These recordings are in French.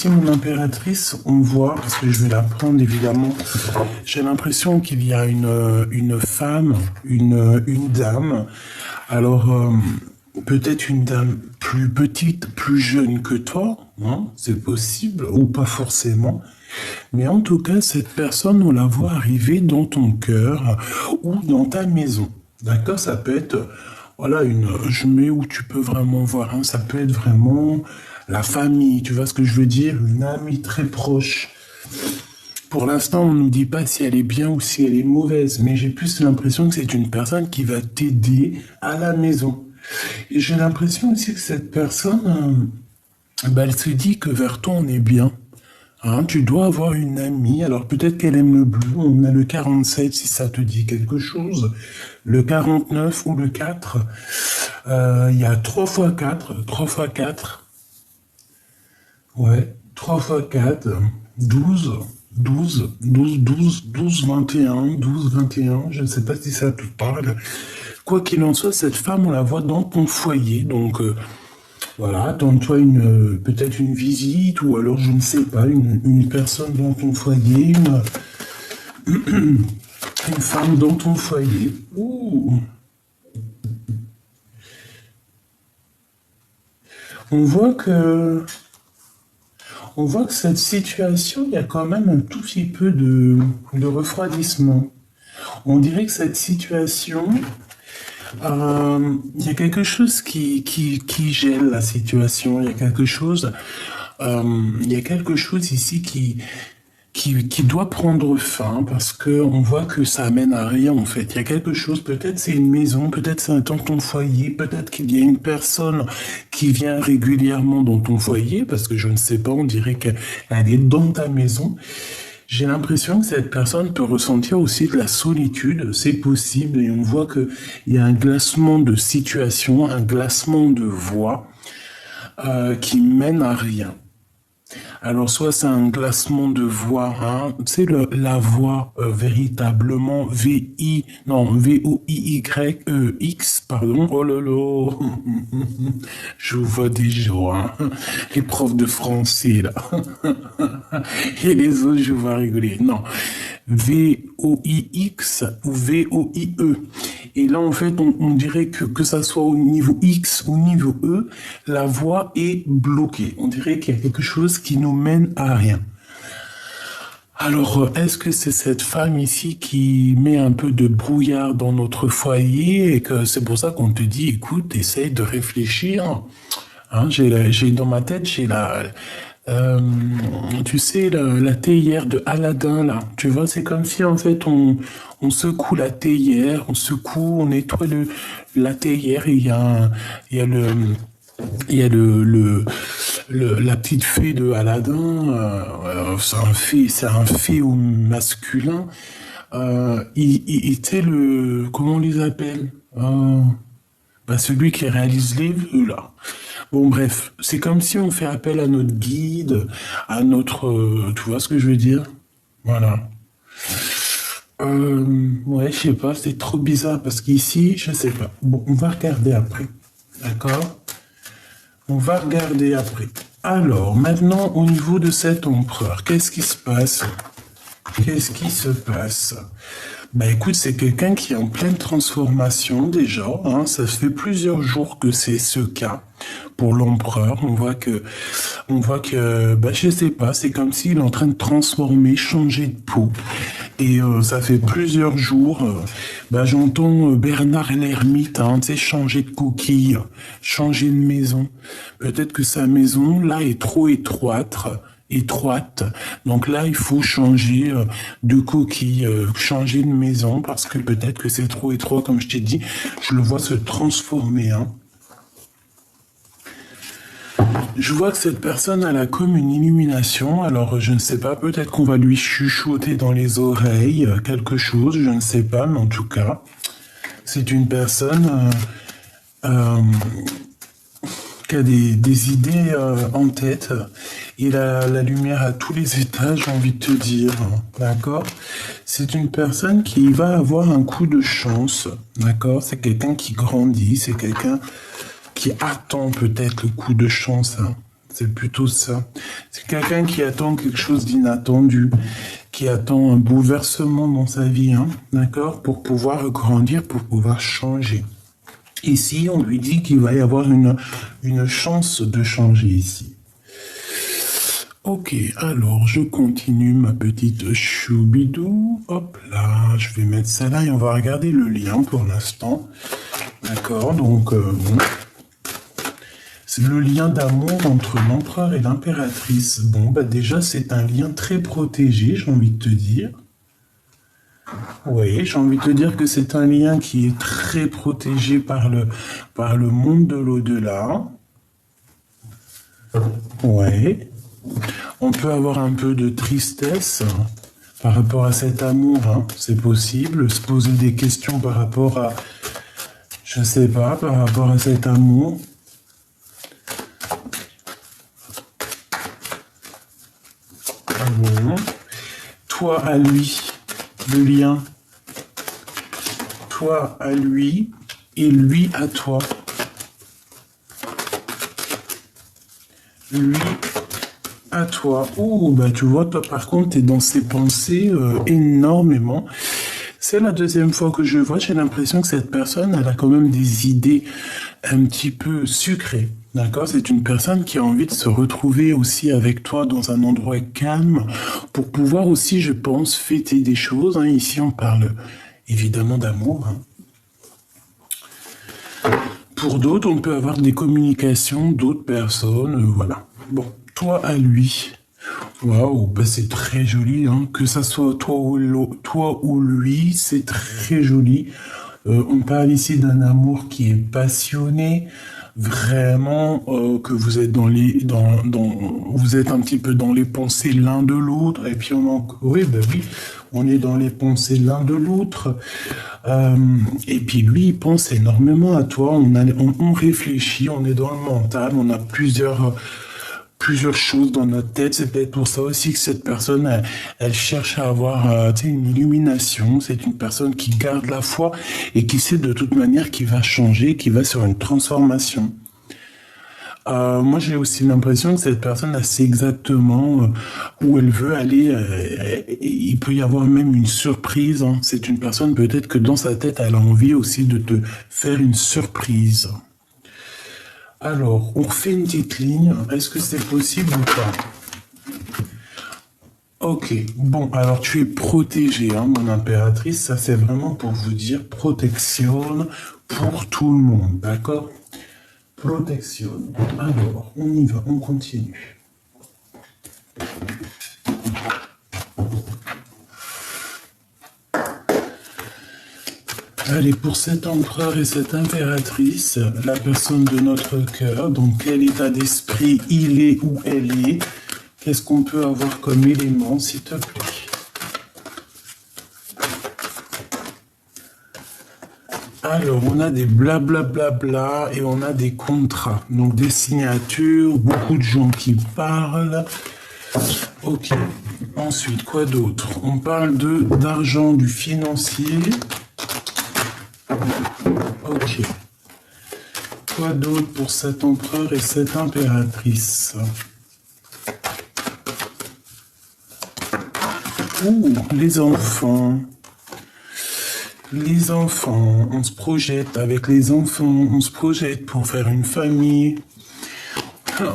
Si mon impératrice, on voit, parce que je vais la prendre évidemment, j'ai l'impression qu'il y a une femme, une dame, alors peut-être une dame plus petite, plus jeune que toi, hein, c'est possible, ou pas forcément, mais en tout cas, cette personne, on la voit arriver dans ton cœur ou dans ta maison. D'accord? Ça peut être, voilà, je mets où tu peux vraiment voir, hein, ça peut être vraiment la famille, tu vois ce que je veux dire? Une amie très proche. Pour l'instant, on ne nous dit pas si elle est bien ou si elle est mauvaise, mais j'ai plus l'impression que c'est une personne qui va t'aider à la maison. Et j'ai l'impression aussi que cette personne, bah, elle se dit que vers toi, on est bien. Hein, tu dois avoir une amie, alors peut-être qu'elle aime le bleu, on a le 47 si ça te dit quelque chose, le 49 ou le 4, il y a 3 fois 4, 3 fois 4, ouais, 3 fois 4, 12, 12, 12, 12, 12, 21, 12, 21, je ne sais pas si ça te parle. Quoi qu'il en soit, cette femme, on la voit dans ton foyer, donc voilà, attends-toi peut-être une visite, ou alors je ne sais pas, une personne dans ton foyer, une femme dans ton foyer. Ouh. On voit que cette situation, il y a quand même un tout petit peu de refroidissement. On dirait que cette situation, il y a quelque chose qui gèle la situation. Il y a quelque chose ici qui doit prendre fin parce que on voit que ça amène à rien en fait. Il y a quelque chose, peut-être c'est une maison, peut-être c'est un temps ton foyer, peut-être qu'il y a une personne qui vient régulièrement dans ton foyer parce que je ne sais pas, on dirait qu'elle est dans ta maison. J'ai l'impression que cette personne peut ressentir aussi de la solitude, c'est possible, et on voit que il y a un glacement de situation, un glacement de voix qui mène à rien. Alors, soit c'est un glacement de voix, hein, tu sais, la voix véritablement V-O-I-Y-E-X, pardon, oh lolo, je vous vois déjà, hein, les profs de français, là, et les autres, je vous vois rigoler, non, V-O-I-X ou V-O-I-E. Et là, en fait, on dirait que ça soit au niveau X ou au niveau E, la voix est bloquée. On dirait qu'il y a quelque chose qui nous mène à rien. Alors, est-ce que c'est cette femme ici qui met un peu de brouillard dans notre foyer et que c'est pour ça qu'on te dit, écoute, essaye de réfléchir. Hein, dans ma tête, tu sais, la théière de Aladdin, là. Tu vois, c'est comme si, en fait, on secoue la théière, on nettoie la théière et il y a la petite fée de Aladdin, c'est un fée au masculin. Il était comment on les appelle? Bah, celui qui réalise les vœux, là. Bon, bref, c'est comme si on fait appel à notre guide, à notre... tu vois ce que je veux dire? Voilà. Ouais, je sais pas, c'est trop bizarre parce qu'ici, je sais pas. Bon, on va regarder après. D'accord? On va regarder après. Alors, maintenant, au niveau de cet empereur, qu'est-ce qui se passe? Qu'est-ce qui se passe? Bah écoute, c'est quelqu'un qui est en pleine transformation déjà, hein, ça fait plusieurs jours que c'est ce cas pour l'empereur. On voit que, bah je sais pas, c'est comme s'il est en train de transformer, changer de peau. Et ça fait plusieurs jours, bah j'entends Bernard l'ermite, hein, tu sais, changer de coquille, changer de maison. Peut-être que sa maison là est trop étroite. Donc là, il faut changer de coquille, changer de maison, parce que peut-être que c'est trop étroit, comme je t'ai dit. Je le vois se transformer. Hein. Je vois que cette personne a comme une illumination. Alors, je ne sais pas, peut-être qu'on va lui chuchoter dans les oreilles quelque chose, je ne sais pas, mais en tout cas, c'est une personne... qui a des idées en tête. Il a la lumière à tous les étages, j'ai envie de te dire. D'accord? C'est une personne qui va avoir un coup de chance. D'accord? C'est quelqu'un qui grandit, c'est quelqu'un qui attend peut-être le coup de chance. Hein. C'est plutôt ça. C'est quelqu'un qui attend quelque chose d'inattendu, qui attend un bouleversement dans sa vie, hein, d'accord, pour pouvoir grandir, pour pouvoir changer. Ici, on lui dit qu'il va y avoir une chance de changer ici. Ok, alors je continue ma petite choubidou. Hop là, je vais mettre ça là et on va regarder le lien pour l'instant. D'accord, donc bon. C'est le lien d'amour entre l'empereur et l'impératrice. Bon, bah déjà, c'est un lien très protégé, j'ai envie de te dire. Oui, j'ai envie de te dire que c'est un lien qui est très protégé par le monde de l'au-delà. Ouais. On peut avoir un peu de tristesse par rapport à cet amour, hein. C'est possible. Se poser des questions par rapport à, je sais pas, par rapport à cet amour. Bon. Toi à lui, le lien. Toi à lui et lui à toi. Lui à toi. Oh, bah tu vois, toi par contre, t'es dans ses pensées énormément. C'est la deuxième fois que je vois, j'ai l'impression que cette personne, elle a quand même des idées un petit peu sucrées. D'accord? C'est une personne qui a envie de se retrouver aussi avec toi dans un endroit calme pour pouvoir aussi, je pense, fêter des choses, hein. Ici, on parle évidemment d'amour, hein. Pour d'autres, on peut avoir des communications d'autres personnes, voilà. Bon, toi à lui. Waouh, bah c'est très joli, hein. Que ça soit toi ou lui, c'est très joli. On parle ici d'un amour qui est passionné, vraiment que vous êtes vous êtes un petit peu dans les pensées l'un de l'autre. Et puis oui, bah oui, on est dans les pensées l'un de l'autre. Et puis lui, il pense énormément à toi. On réfléchit, on est dans le mental, on a plusieurs choses dans notre tête. C'est peut-être pour ça aussi que cette personne, elle cherche à avoir une illumination. C'est une personne qui garde la foi et qui sait de toute manière qu'il va changer, qui va sur une transformation. Moi, j'ai aussi l'impression que cette personne, elle sait exactement où elle veut aller. Il peut y avoir même une surprise, hein. C'est une personne, peut-être que dans sa tête, elle a envie aussi de te faire une surprise. Alors, on refait une petite ligne. Est-ce que c'est possible ou pas? Ok, bon, alors tu es protégée, hein, mon impératrice. Ça, c'est vraiment pour vous dire protection pour tout le monde, d'accord? Protection. Alors, on y va, on continue. Allez, pour cet empereur et cette impératrice, la personne de notre cœur, donc quel état d'esprit il est ou elle est, qu'est-ce qu'on peut avoir comme élément, s'il te plaît? Alors, on a des blablabla et on a des contrats, donc des signatures, beaucoup de gens qui parlent. Ok, ensuite, quoi d'autre? On parle d'argent, du financier. Ok. Quoi d'autre pour cet empereur et cette impératrice? Ouh, les enfants. Les enfants, on se projette avec les enfants, on se projette pour faire une famille.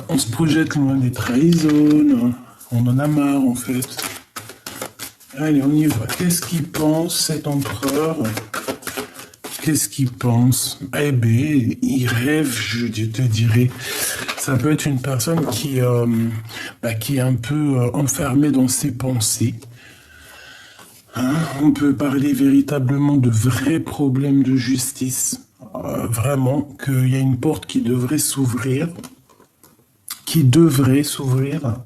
On se projette loin des trahisons. On en a marre en fait. Allez, on y va. Qu'est-ce qu'il pense cet empereur? Qu'est-ce qu'il pense? Eh bien, il rêve, je te dirais. Ça peut être une personne qui est un peu enfermée dans ses pensées. Hein, on peut parler véritablement de vrais problèmes de justice. Vraiment, qu'il y a une porte qui devrait s'ouvrir. Qui devrait s'ouvrir.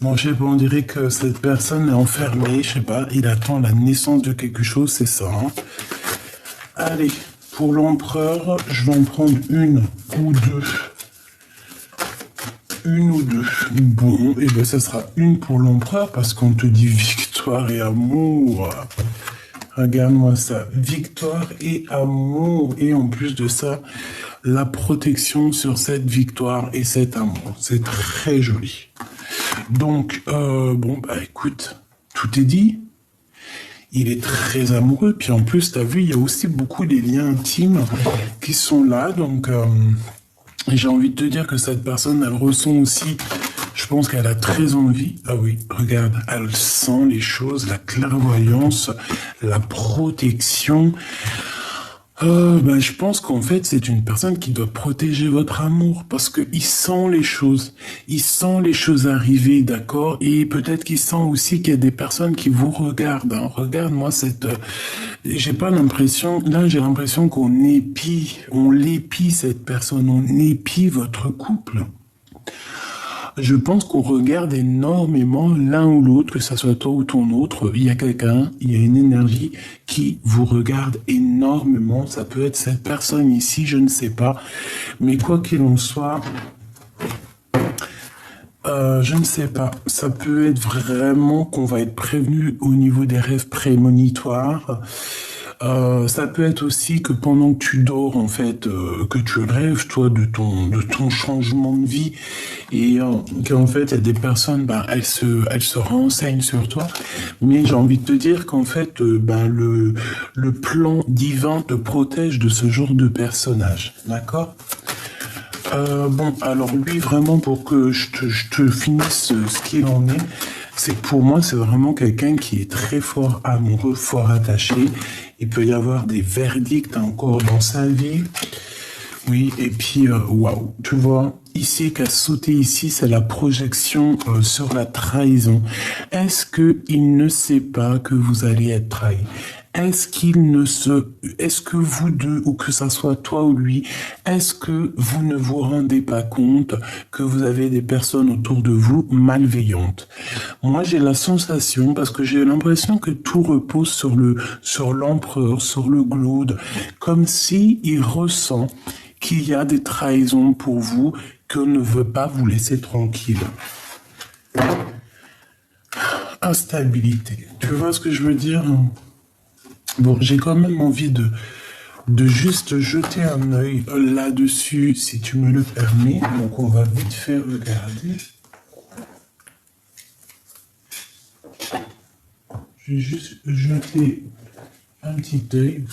Bon, je sais pas, on dirait que cette personne est enfermée, je sais pas, il attend la naissance de quelque chose, c'est ça, hein. Allez, pour l'empereur, je vais en prendre une ou deux. Une ou deux. Bon, et bien ça sera une pour l'empereur parce qu'on te dit victoire et amour. Regarde-moi ça. Victoire et amour. Et en plus de ça, la protection sur cette victoire et cet amour. C'est très joli. Donc, bon, bah écoute, tout est dit. Il est très amoureux. Puis en plus, tu as vu, il y a aussi beaucoup des liens intimes qui sont là. Donc, j'ai envie de te dire que cette personne, elle ressent aussi, je pense qu'elle a très envie. Ah oui, regarde, elle sent les choses, la clairvoyance, la protection. Ben, je pense qu'en fait, c'est une personne qui doit protéger votre amour parce qu'il sent les choses. Il sent les choses arriver, d'accord? Et peut-être qu'il sent aussi qu'il y a des personnes qui vous regardent. Hein. Regarde-moi cette... j'ai pas l'impression... Là, j'ai l'impression qu'on on l'épie cette personne, on épie votre couple. Je pense qu'on regarde énormément l'un ou l'autre, que ça soit toi ou ton autre. Il y a quelqu'un, il y a une énergie qui vous regarde énormément. Ça peut être cette personne ici, je ne sais pas. Mais quoi qu'il en soit, je ne sais pas. Ça peut être vraiment qu'on va être prévenu au niveau des rêves prémonitoires. Ça peut être aussi que pendant que tu dors, en fait, que tu rêves, toi, de ton changement de vie, et qu'en fait, il y a des personnes, ben, elles se renseignent sur toi, mais j'ai envie de te dire qu'en fait, ben, le plan divin te protège de ce genre de personnage, d'accord? Bon, alors lui, vraiment, pour que je te finisse ce qu'il en est, c'est que pour moi, c'est vraiment quelqu'un qui est très fort amoureux, fort attaché. Il peut y avoir des verdicts encore dans sa vie. Oui, et puis, waouh, tu vois, ici, qu'a sauté ici, c'est la projection sur la trahison. Est-ce qu'il ne sait pas que vous allez être trahi? Est-ce que vous deux, ou que ça soit toi ou lui, est-ce que vous ne vous rendez pas compte que vous avez des personnes autour de vous malveillantes? Moi, j'ai la sensation, parce que j'ai l'impression que tout repose sur l'empereur, sur le glaude, comme si il ressent qu'il y a des trahisons pour vous, qu'on ne veut pas vous laisser tranquille. Instabilité. Tu vois ce que je veux dire? Bon, j'ai quand même envie de juste jeter un œil là-dessus, si tu me le permets. Donc, on va vite fait regarder. Je vais juste jeter un petit œil.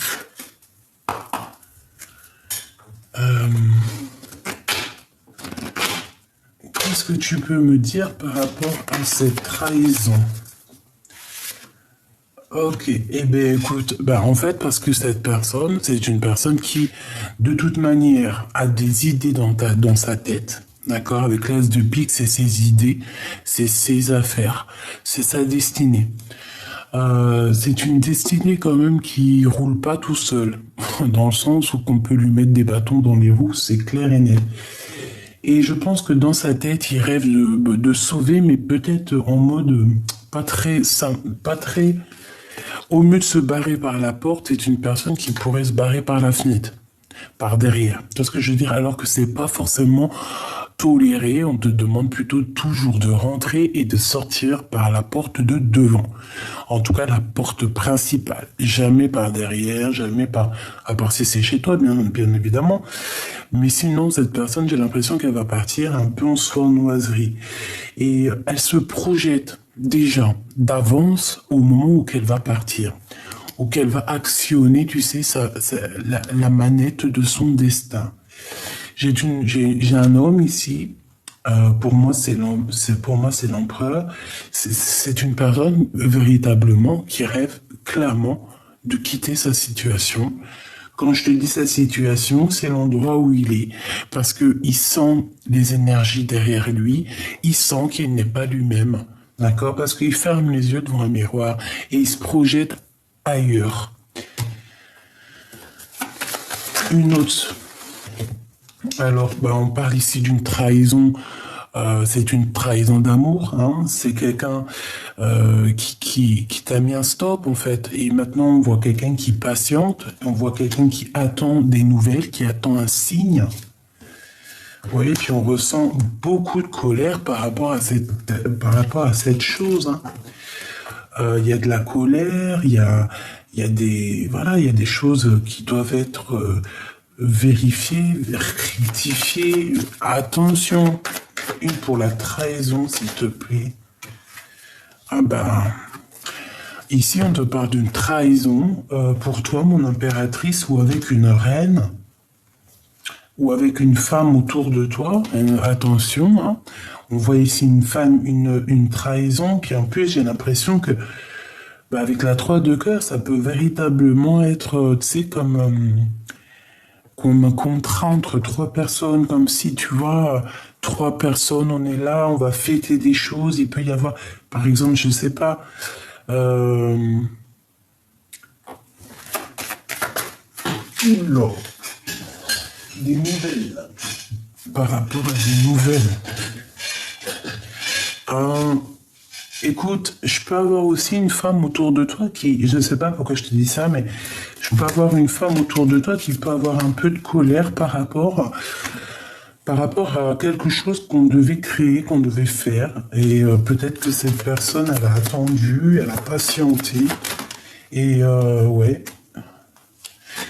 Qu'est-ce que tu peux me dire par rapport à cette trahison? Ok, eh bien écoute, en fait, parce que cette personne, c'est une personne qui, de toute manière, a des idées dans sa tête, d'accord? Avec l'as de pique, c'est ses idées, c'est ses affaires, c'est sa destinée. C'est une destinée quand même qui roule pas tout seul, dans le sens où qu'on peut lui mettre des bâtons dans les roues, c'est clair et net. Et je pense que dans sa tête, il rêve de sauver, mais peut-être en mode pas très simple, pas très... Au mieux de se barrer par la porte, c'est une personne qui pourrait se barrer par la fenêtre, par derrière. Tu vois ce que je veux dire? Alors que c'est pas forcément toléré, on te demande plutôt toujours de rentrer et de sortir par la porte de devant. En tout cas, la porte principale. Jamais par derrière, jamais par... À part si c'est chez toi, bien évidemment. Mais sinon, cette personne, j'ai l'impression qu'elle va partir un peu en sournoiserie. Et elle se projette déjà d'avance au moment où qu'elle va partir, où qu'elle va actionner, tu sais, la manette de son destin. J'ai un homme ici, pour moi c'est l'empereur. C'est une personne véritablement qui rêve clairement de quitter sa situation. Quand je te dis sa situation, c'est l'endroit où il est. Parce que il sent les énergies derrière lui, il sent qu'il n'est pas lui-même. D'accord? Parce qu'il ferme les yeux devant un miroir et il se projette ailleurs. Une autre. Alors, on parle ici d'une trahison. C'est une trahison d'amour. Hein? C'est quelqu'un qui t'a mis un stop, en fait. Et maintenant, on voit quelqu'un qui patiente. On voit quelqu'un qui attend des nouvelles, qui attend un signe. Oui, puis on ressent beaucoup de colère par rapport à cette chose. Hein. Il y a de la colère, il y a des choses qui doivent être vérifier, rectifier. Attention, une pour la trahison, s'il te plaît. Ah ben, ici on te parle d'une trahison pour toi, mon impératrice, ou avec une reine, ou avec une femme autour de toi. Attention, hein. On voit ici une femme, une trahison, puis en plus j'ai l'impression que avec la 3 de cœur, ça peut véritablement être, tu sais, comme un contrat entre 3 personnes, comme si, tu vois, 3 personnes, on est là, on va fêter des choses, il peut y avoir, par exemple, je sais pas, oula, des nouvelles, par rapport à des nouvelles. Écoute, je peux avoir aussi une femme autour de toi qui, je ne sais pas pourquoi je te dis ça, mais je peux avoir une femme autour de toi qui peut avoir un peu de colère par rapport à quelque chose qu'on devait créer, qu'on devait faire. Et peut-être que cette personne, elle a attendu, elle a patienté. Et ouais,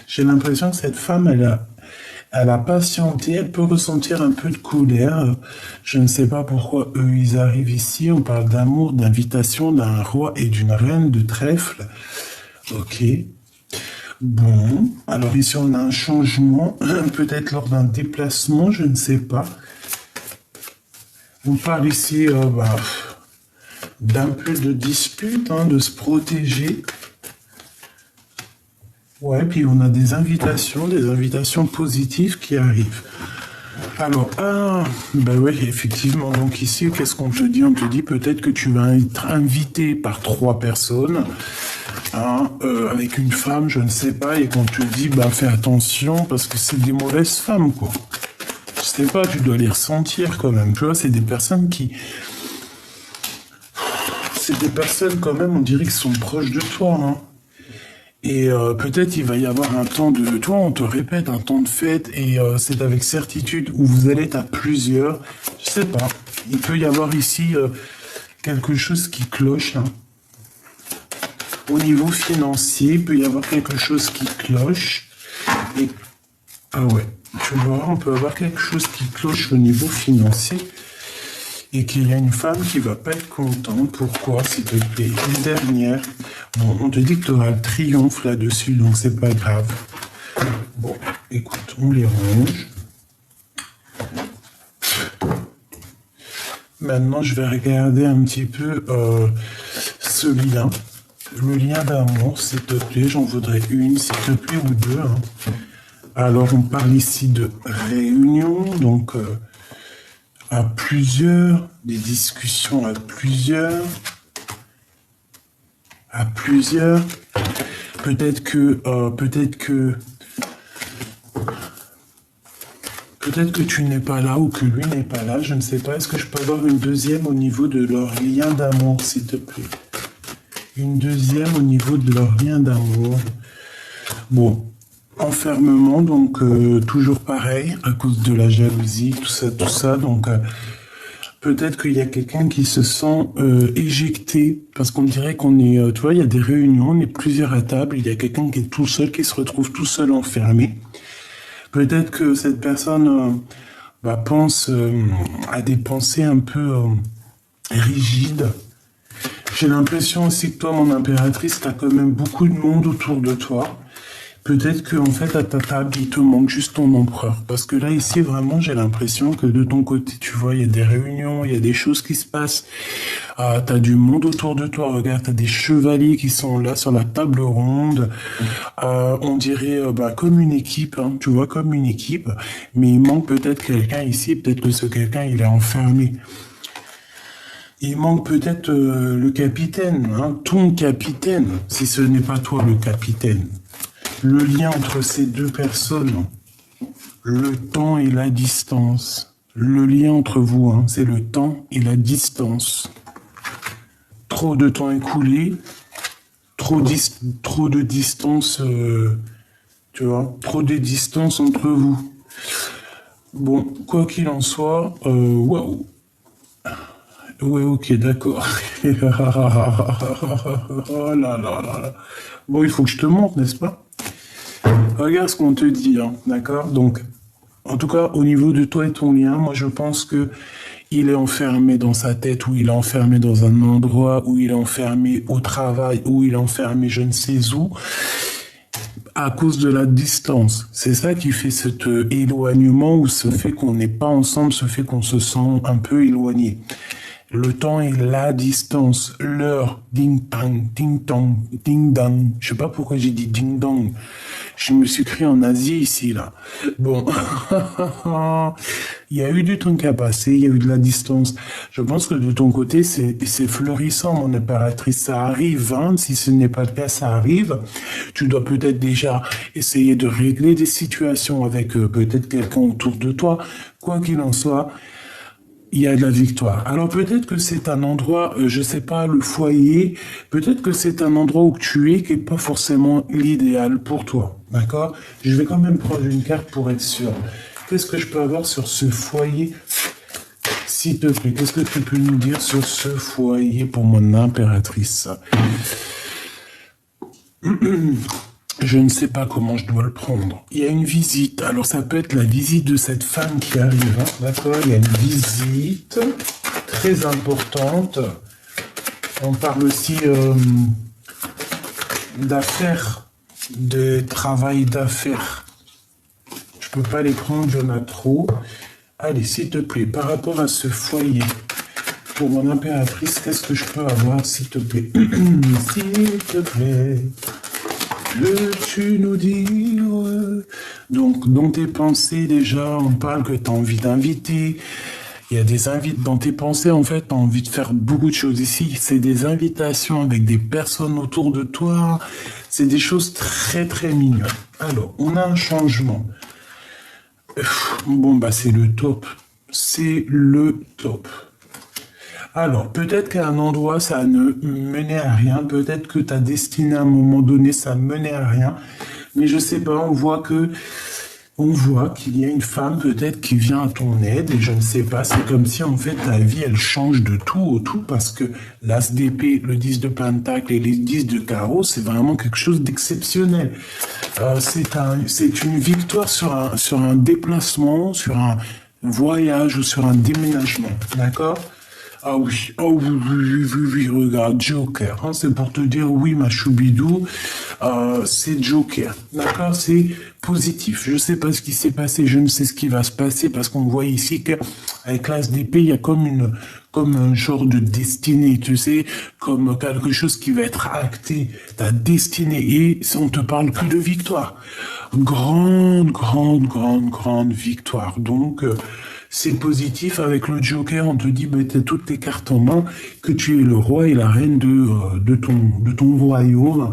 j'ai l'impression que cette femme, elle a patienté, elle peut ressentir un peu de colère. Je ne sais pas pourquoi eux, ils arrivent ici. On parle d'amour, d'invitation d'un roi et d'une reine de trèfle. Ok. Bon. Alors ici, on a un changement. Peut-être lors d'un déplacement, je ne sais pas. On parle ici d'un peu de dispute, hein, de se protéger. Ouais, puis on a des invitations positives qui arrivent. Alors, oui, effectivement, donc ici, qu'est-ce qu'on te dit? On te dit peut-être que tu vas être invité par 3 personnes, hein, avec une femme, je ne sais pas, et qu'on te dit, fais attention, parce que c'est des mauvaises femmes, quoi. Je sais pas, tu dois les ressentir quand même, tu vois, c'est des personnes quand même, on dirait qu'ils sont proches de toi, hein. Et peut-être il va y avoir un temps de... Toi, on te répète, un temps de fête, et c'est avec certitude où vous allez être à plusieurs. Je sais pas. Il peut y avoir ici quelque chose qui cloche. Hein. Au niveau financier, il peut y avoir quelque chose qui cloche. Et... Ah ouais, tu vois, on peut avoir quelque chose qui cloche au niveau financier. Et qu'il y a une femme qui va pas être contente. Pourquoi, s'il te plaît? Une dernière. Bon, on te dit que tu auras le triomphe là-dessus, donc c'est pas grave. Bon, écoute, on les range. Maintenant, je vais regarder un petit peu ce lien. Le lien d'amour, s'il te plaît. J'en voudrais une, s'il te plaît, ou 2. Hein. Alors, on parle ici de réunion, donc... à plusieurs, des discussions à plusieurs, peut-être que tu n'es pas là ou que lui n'est pas là, je ne sais pas. Est-ce que je peux avoir une deuxième au niveau de leur lien d'amour, s'il te plaît? Une deuxième au niveau de leur lien d'amour. Bon. Enfermement, donc toujours pareil, à cause de la jalousie, tout ça, donc peut-être qu'il y a quelqu'un qui se sent éjecté, parce qu'on dirait qu'on est, tu vois, il y a des réunions, on est plusieurs à table, il y a quelqu'un qui est tout seul, qui se retrouve tout seul enfermé. Peut-être que cette personne pense à des pensées un peu rigides. J'ai l'impression aussi que toi, mon impératrice, t'as quand même beaucoup de monde autour de toi. Peut-être qu'en fait, à ta table, il te manque juste ton empereur. Parce que là, ici, vraiment, j'ai l'impression que de ton côté, tu vois, il y a des réunions, il y a des choses qui se passent. T'as du monde autour de toi. Regarde, t'as des chevaliers qui sont là sur la table ronde. On dirait comme une équipe, hein, tu vois, comme une équipe. Mais il manque peut-être quelqu'un ici. Peut-être que ce quelqu'un, il est enfermé. Il manque peut-être le capitaine, hein, ton capitaine, si ce n'est pas toi le capitaine. Le lien entre ces 2 personnes, le temps et la distance. Le lien entre vous, hein, c'est le temps et la distance. Trop de temps écoulé, trop de distance, tu vois, trop de distance entre vous. Bon, quoi qu'il en soit, waouh. Ouais, ok, d'accord. Oh là là là là. Bon, il faut que je te montre, n'est-ce pas? regarde ce qu'on te dit, hein, d'accord? Donc, en tout cas, au niveau de toi et ton lien, moi je pense que il est enfermé dans sa tête, ou il est enfermé dans un endroit, ou il est enfermé au travail, ou il est enfermé je ne sais où, à cause de la distance. C'est ça qui fait cet éloignement, ou ce fait qu'on n'est pas ensemble, ce fait qu'on se sent un peu éloigné. Le temps et la distance, l'heure, ding-tang, ding-tong, ding-dang. Je sais pas pourquoi j'ai dit ding-dong. Je me suis crié en Asie ici, là. Bon. Il y a eu du temps qui a passé, il y a eu de la distance. Je pense que de ton côté, c'est fleurissant, mon impératrice. Ça arrive, hein. Si ce n'est pas le cas, ça arrive. Tu dois peut-être déjà essayer de régler des situations avec peut-être quelqu'un autour de toi. Quoi qu'il en soit, il y a de la victoire. Alors peut-être que c'est un endroit, je sais pas, le foyer, peut-être que c'est un endroit où tu es qui est pas forcément l'idéal pour toi, d'accord? Je vais quand même prendre une carte pour être sûr. Qu'est-ce que je peux avoir sur ce foyer, s'il te plaît? Qu'est-ce que tu peux nous dire sur ce foyer pour mon impératrice? Je ne sais pas comment je dois le prendre. Il y a une visite. Alors, ça peut être la visite de cette femme qui arrive. Hein, d'accord? Il y a une visite très importante. On parle aussi d'affaires, de travail d'affaires. Je peux pas les prendre, j'en ai trop. Allez, s'il te plaît, par rapport à ce foyer, pour mon impératrice, qu'est-ce que je peux avoir, s'il te plaît? S'il te plaît. Veux-tu nous dire? Donc, dans tes pensées, déjà, on parle que tu as envie d'inviter. Il y a des invites dans tes pensées, en fait, tu as envie de faire beaucoup de choses ici. C'est des invitations avec des personnes autour de toi. C'est des choses très, très mignonnes. Alors, on a un changement. Bon, bah, c'est le top. C'est le top. Alors, peut-être qu'à un endroit, ça ne menait à rien. Peut-être que ta destinée, à un moment donné, ça menait à rien. Mais je sais pas, on voit qu'il y a une femme, peut-être, qui vient à ton aide. Et je ne sais pas, c'est comme si, en fait, ta vie, elle change de tout au tout. Parce que l'as d'épée, le 10 de pentacle et les 10 de carreau, c'est vraiment quelque chose d'exceptionnel. C'est une victoire sur un déplacement, sur un voyage ou sur un déménagement. D'accord? Ah oui, oh oui, oui, oui, oui, regarde, Joker, hein, c'est pour te dire, oui, ma choubidou, c'est Joker, d'accord, c'est positif. Je sais pas ce qui s'est passé, je ne sais ce qui va se passer, parce qu'on voit ici qu'avec l'as d'épée, il y a comme un genre de destinée, tu sais, comme quelque chose qui va être acté, ta destinée, et on te parle que de victoire. Grande, grande, grande, grande victoire. Donc, c'est positif. Avec le Joker, on te dit, bah, tu as toutes tes cartes en main, que tu es le roi et la reine de ton royaume.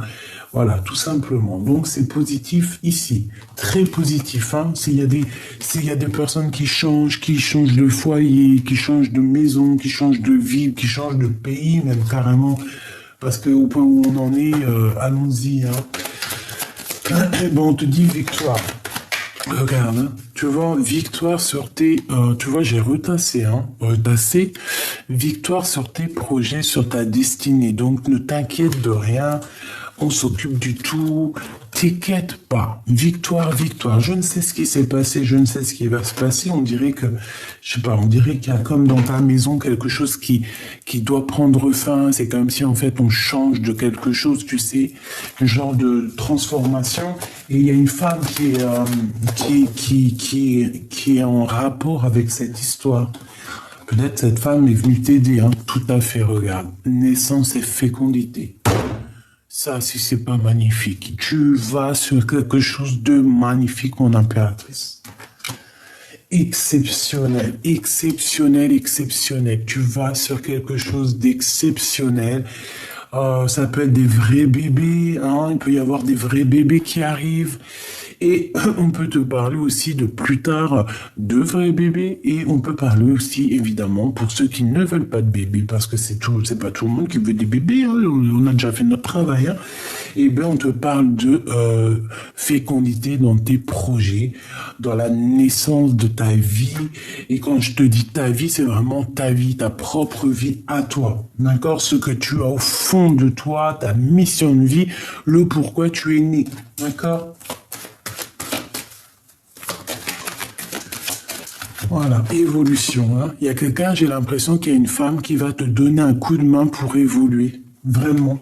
Voilà, tout simplement. Donc, c'est positif ici. Très positif, hein. S'il y a des personnes qui changent de foyer, qui changent de maison, qui changent de ville, qui changent de pays, même carrément. Parce que au point où on en est, allons-y, hein. Eh ben, on te dit victoire. Regarde, hein, tu vois, victoire sur tes... tu vois, j'ai retassé, victoire sur tes projets, sur ta destinée. Donc, ne t'inquiète de rien, on s'occupe du tout, t'inquiète pas. Victoire, victoire. Je ne sais ce qui s'est passé, je ne sais ce qui va se passer. On dirait que, je sais pas, on dirait qu'il y a comme dans ta maison quelque chose qui doit prendre fin. C'est comme si, en fait, on change de quelque chose, tu sais, un genre de transformation. Et il y a une femme qui est en rapport avec cette histoire. Peut-être cette femme est venue t'aider, hein. Tout à fait, regarde. Naissance et fécondité. Ça, si c'est pas magnifique. Tu vas sur quelque chose de magnifique, mon impératrice. Exceptionnel, exceptionnel, exceptionnel. Tu vas sur quelque chose d'exceptionnel. Ça peut être des vrais bébés, hein. Il peut y avoir des vrais bébés qui arrivent. Et on peut te parler aussi de plus tard de vrais bébés. Et on peut parler aussi, évidemment, pour ceux qui ne veulent pas de bébés, parce que c'est pas tout le monde qui veut des bébés, hein. On a déjà fait notre travail, hein. Et bien, on te parle de fécondité dans tes projets, dans la naissance de ta vie. Et quand je te dis ta vie, c'est vraiment ta vie, ta propre vie à toi. D'accord? Ce que tu as au fond de toi, ta mission de vie, le pourquoi tu es né. D'accord? Voilà, évolution. Hein. Il y a quelqu'un, j'ai l'impression qu'il y a une femme qui va te donner un coup de main pour évoluer. Vraiment.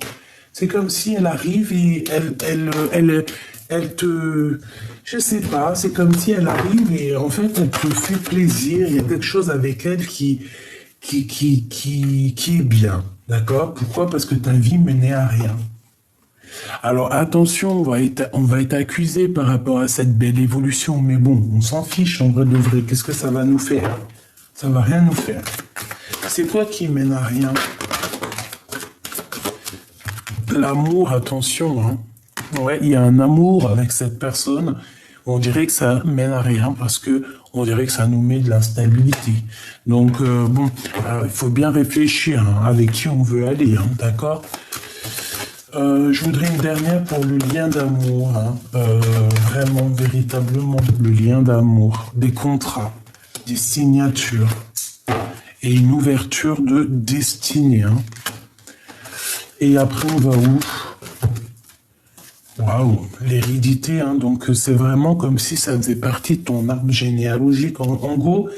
C'est comme si elle arrive et elle te... Je sais pas, c'est comme si elle arrive et en fait, elle te fait plaisir. Il y a quelque chose avec elle qui est bien. D'accord? Pourquoi? Parce que ta vie menait à rien. Alors attention, on va être accusé par rapport à cette belle évolution, mais bon, on s'en fiche en vrai de vrai. Qu'est-ce que ça va nous faire? Ça va rien nous faire. C'est quoi qui mène à rien? L'amour, attention, hein. Ouais, il y a un amour avec cette personne. On dirait que ça mène à rien parce que on dirait que ça nous met de l'instabilité. Donc bon, il faut bien réfléchir hein, avec qui on veut aller, hein, d'accord? Je voudrais une dernière pour le lien d'amour, hein. Vraiment, véritablement, le lien d'amour, des contrats, des signatures et une ouverture de destinée. Hein. Et après, on va où? Waouh, l'hérédité, hein, donc c'est vraiment comme si ça faisait partie de ton arbre généalogique. En gros,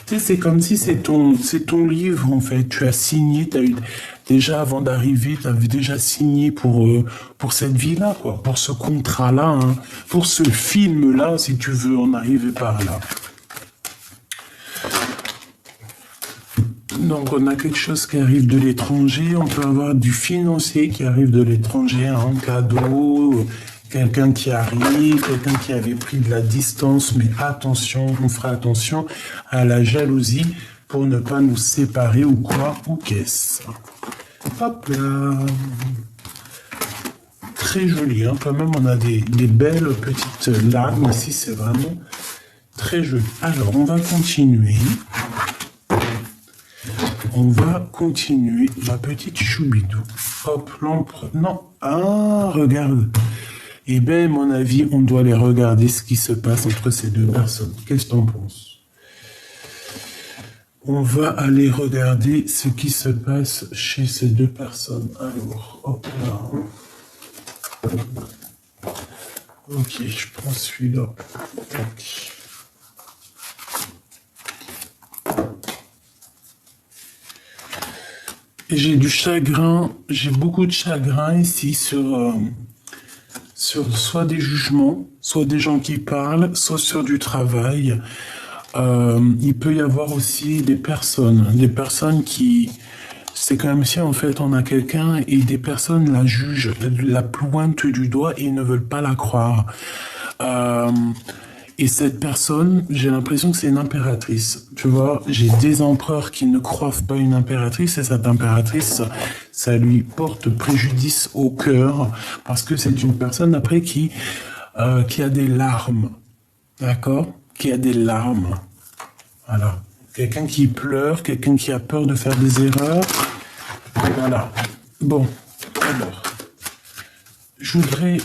tu sais, c'est comme si c'est ton livre, en fait. Tu as signé, déjà avant d'arriver, tu avais déjà signé pour cette vie-là, quoi, pour ce contrat-là, hein, pour ce film-là, si tu veux en arriver par là. Donc on a quelque chose qui arrive de l'étranger, on peut avoir du financier qui arrive de l'étranger, un cadeau, quelqu'un qui arrive, quelqu'un qui avait pris de la distance, mais attention, on fera attention à la jalousie pour ne pas nous séparer ou quoi, ou qu'est-ce. Hop là. Très joli, hein, quand même on a des belles petites larmes ici, c'est vraiment très joli. Alors on va continuer. On va continuer, ma petite choubidou. Hop, l'empereur. Non, ah, regarde. Eh bien, à mon avis, on doit aller regarder ce qui se passe entre ces deux personnes. Qu'est-ce que t'en penses? On va aller regarder ce qui se passe chez ces deux personnes. Alors, hop là. Ok, je prends celui-là. Ok. J'ai du chagrin, j'ai beaucoup de chagrin ici sur soit des jugements, soit des gens qui parlent, soit sur du travail. Il peut y avoir aussi des personnes qui... C'est comme si en fait on a quelqu'un et des personnes la jugent, la pointent du doigt et ne veulent pas la croire. Et cette personne, j'ai l'impression que c'est une impératrice. Tu vois, j'ai des empereurs qui ne croient pas une impératrice et cette impératrice, ça lui porte préjudice au cœur parce que c'est une personne après qui a des larmes. D'accord? Qui a des larmes. Voilà. Quelqu'un qui pleure, quelqu'un qui a peur de faire des erreurs. Voilà. Bon, alors, je voudrais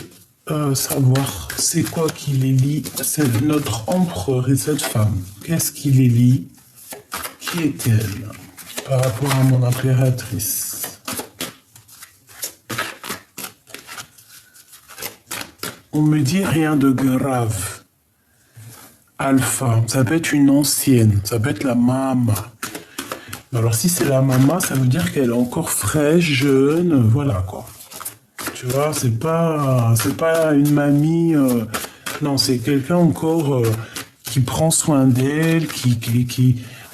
savoir c'est quoi qui les lie. C'est notre empereur et cette femme. Qu'est-ce qui les lie? Qui est-elle par rapport à mon impératrice? On me dit rien de grave. Alpha, ça peut être une ancienne, ça peut être la maman. Alors si c'est la maman, ça veut dire qu'elle est encore fraîche, jeune, voilà quoi. Tu vois, c'est pas une mamie, non, c'est quelqu'un encore qui prend soin d'elle,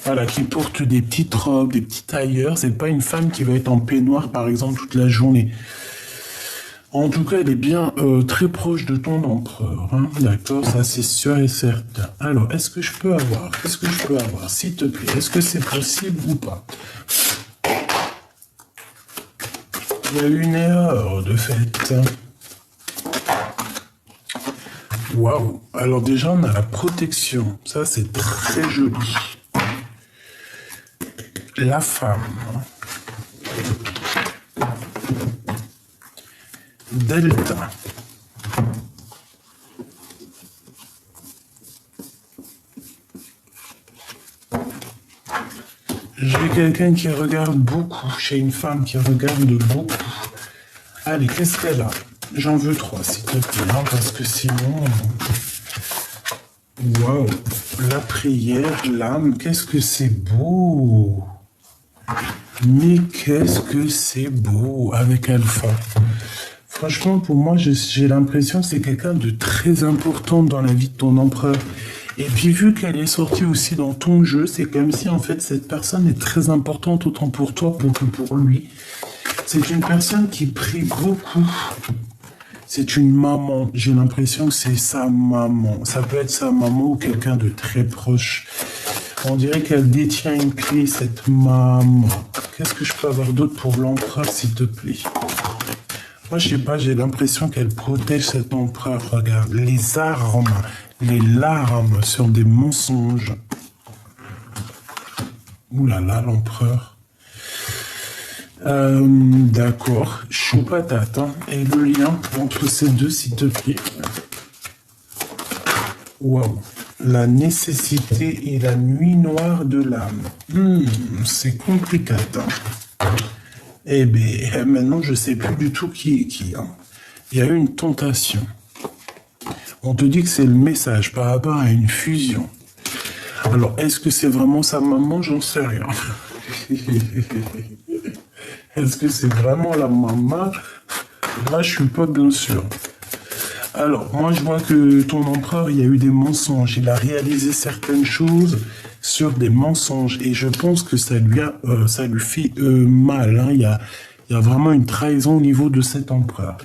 voilà, qui porte des petites robes, des petits tailleurs. C'est pas une femme qui va être en peignoir par exemple toute la journée. En tout cas, elle est bien très proche de ton empereur, hein, d'accord, ça c'est sûr et certain. Alors, qu'est-ce que je peux avoir, s'il te plaît? Est-ce que c'est possible ou pas? Il y a une erreur de fait. Waouh. Alors déjà, on a la protection. Ça, c'est très joli. La femme. Delta. J'ai quelqu'un qui regarde beaucoup. J'ai une femme qui regarde beaucoup. Allez, qu'est-ce qu'elle a? J'en veux 3, s'il te plaît, hein, parce que sinon... Waouh, la prière, l'âme, qu'est-ce que c'est beau! Mais qu'est-ce que c'est beau avec Alpha. Franchement, pour moi, j'ai l'impression que c'est quelqu'un de très important dans la vie de ton empereur. Et puis, vu qu'elle est sortie aussi dans ton jeu, c'est comme si, en fait, cette personne est très importante autant pour toi que pour lui. C'est une personne qui prie beaucoup. C'est une maman. J'ai l'impression que c'est sa maman. Ça peut être sa maman ou quelqu'un de très proche. On dirait qu'elle détient une clé, cette maman. Qu'est-ce que je peux avoir d'autre pour l'empereur, s'il te plaît? Moi, je sais pas, j'ai l'impression qu'elle protège cet empereur. Regarde, les armes, les larmes sur des mensonges. Ouh là là, l'empereur. D'accord, chaud patate. Hein. Et le lien entre ces deux, s'il te plaît. Waouh. La nécessité et la nuit noire de l'âme. C'est compliqué. Hein. Eh bien, maintenant, je sais plus du tout qui est qui. Hein. Il y a eu une tentation. On te dit que c'est le message par rapport à une fusion. Alors, est-ce que c'est vraiment sa maman? J'en sais rien. Est-ce que c'est vraiment la maman? Là, je suis pas bien sûr. Alors, moi, je vois que ton empereur, il y a eu des mensonges. Il a réalisé certaines choses sur des mensonges. Et je pense que ça lui fait mal. Hein. Il y a vraiment une trahison au niveau de cet empereur.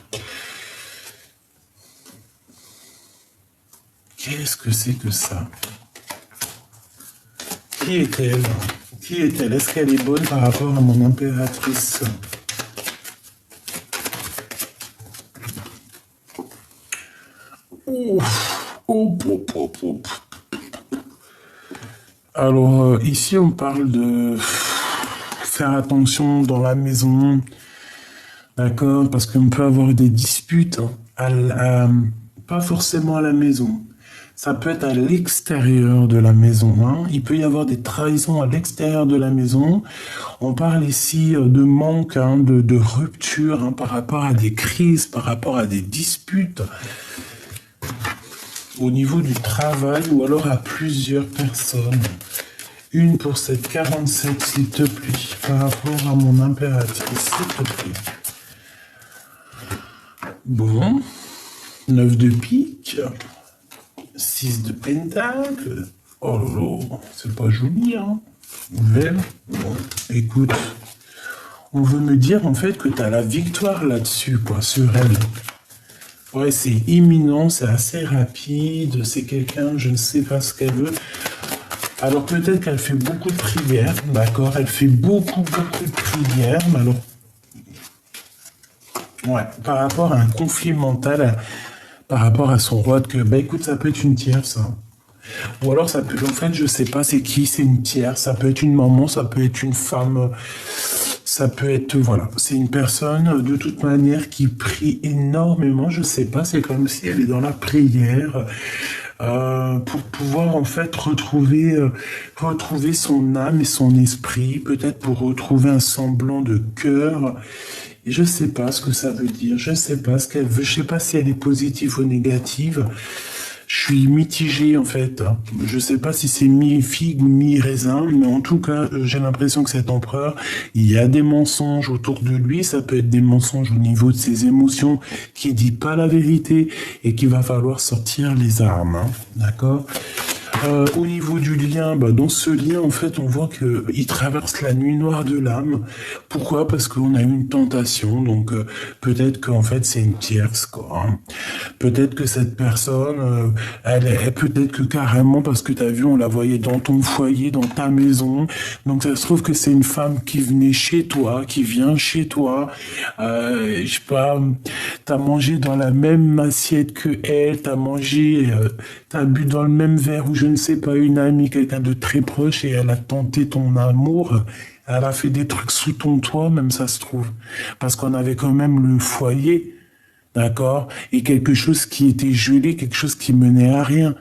Qu'est-ce que c'est que ça? Qui est-elle? Qui est-elle? Est-ce qu'elle est bonne par rapport à mon impératrice? Alors, ici, on parle de faire attention dans la maison, d'accord? Parce qu'on peut avoir des disputes, pas forcément à la maison. Ça peut être à l'extérieur de la maison. Hein. Il peut y avoir des trahisons à l'extérieur de la maison. On parle ici de manque, hein, de rupture hein, par rapport à des crises, par rapport à des disputes au niveau du travail ou alors à plusieurs personnes. Une pour cette 47, s'il te plaît, par rapport à mon impératrice, s'il te plaît. Bon, 9 de pique. 6 de pentacle. Oh là là, c'est pas joli, hein. Belle. Bon, écoute, on veut me dire en fait que tu as la victoire là-dessus, quoi, sur elle. Ouais, c'est imminent, c'est assez rapide, c'est quelqu'un, je ne sais pas ce qu'elle veut. Alors peut-être qu'elle fait beaucoup de prières, d'accord, elle fait beaucoup de prières, mais alors... Ouais, par rapport à un conflit mental, par rapport à son roi de cœur, bah écoute, ça peut être une tierce. Hein. Ou alors ça peut, en fait, je sais pas c'est qui, c'est une tierce, ça peut être une maman, ça peut être une femme, ça peut être, voilà, c'est une personne de toute manière qui prie énormément, je sais pas, c'est comme si elle est dans la prière pour pouvoir en fait retrouver son âme et son esprit, peut-être pour retrouver un semblant de cœur. Et je sais pas ce que ça veut dire, je sais pas ce qu'elle veut, je sais pas si elle est positive ou négative. Je suis mitigé en fait. Je sais pas si c'est mi-figue ou mi-raisin, mais en tout cas, j'ai l'impression que cet empereur, il y a des mensonges autour de lui. Ça peut être des mensonges au niveau de ses émotions, qui dit pas la vérité et qu'il va falloir sortir les armes. Hein. D'accord? Au niveau du lien, bah, dans ce lien, en fait, on voit qu'il traverse la nuit noire de l'âme. Pourquoi? Parce qu'on a eu une tentation, donc peut-être qu'en fait c'est une tierce, quoi. Hein. Peut-être que cette personne, peut-être que carrément, parce que t'as vu, on la voyait dans ton foyer, dans ta maison, donc ça se trouve que c'est une femme qui venait chez toi, qui vient chez toi, je sais pas, t'as mangé dans la même assiette que elle, t'as bu dans le même verre ou je ne sais pas, une amie, quelqu'un de très proche et elle a tenté ton amour. Elle a fait des trucs sous ton toit, même ça se trouve. Parce qu'on avait quand même le foyer, d'accord? Et quelque chose qui était gelé, quelque chose qui menait à rien.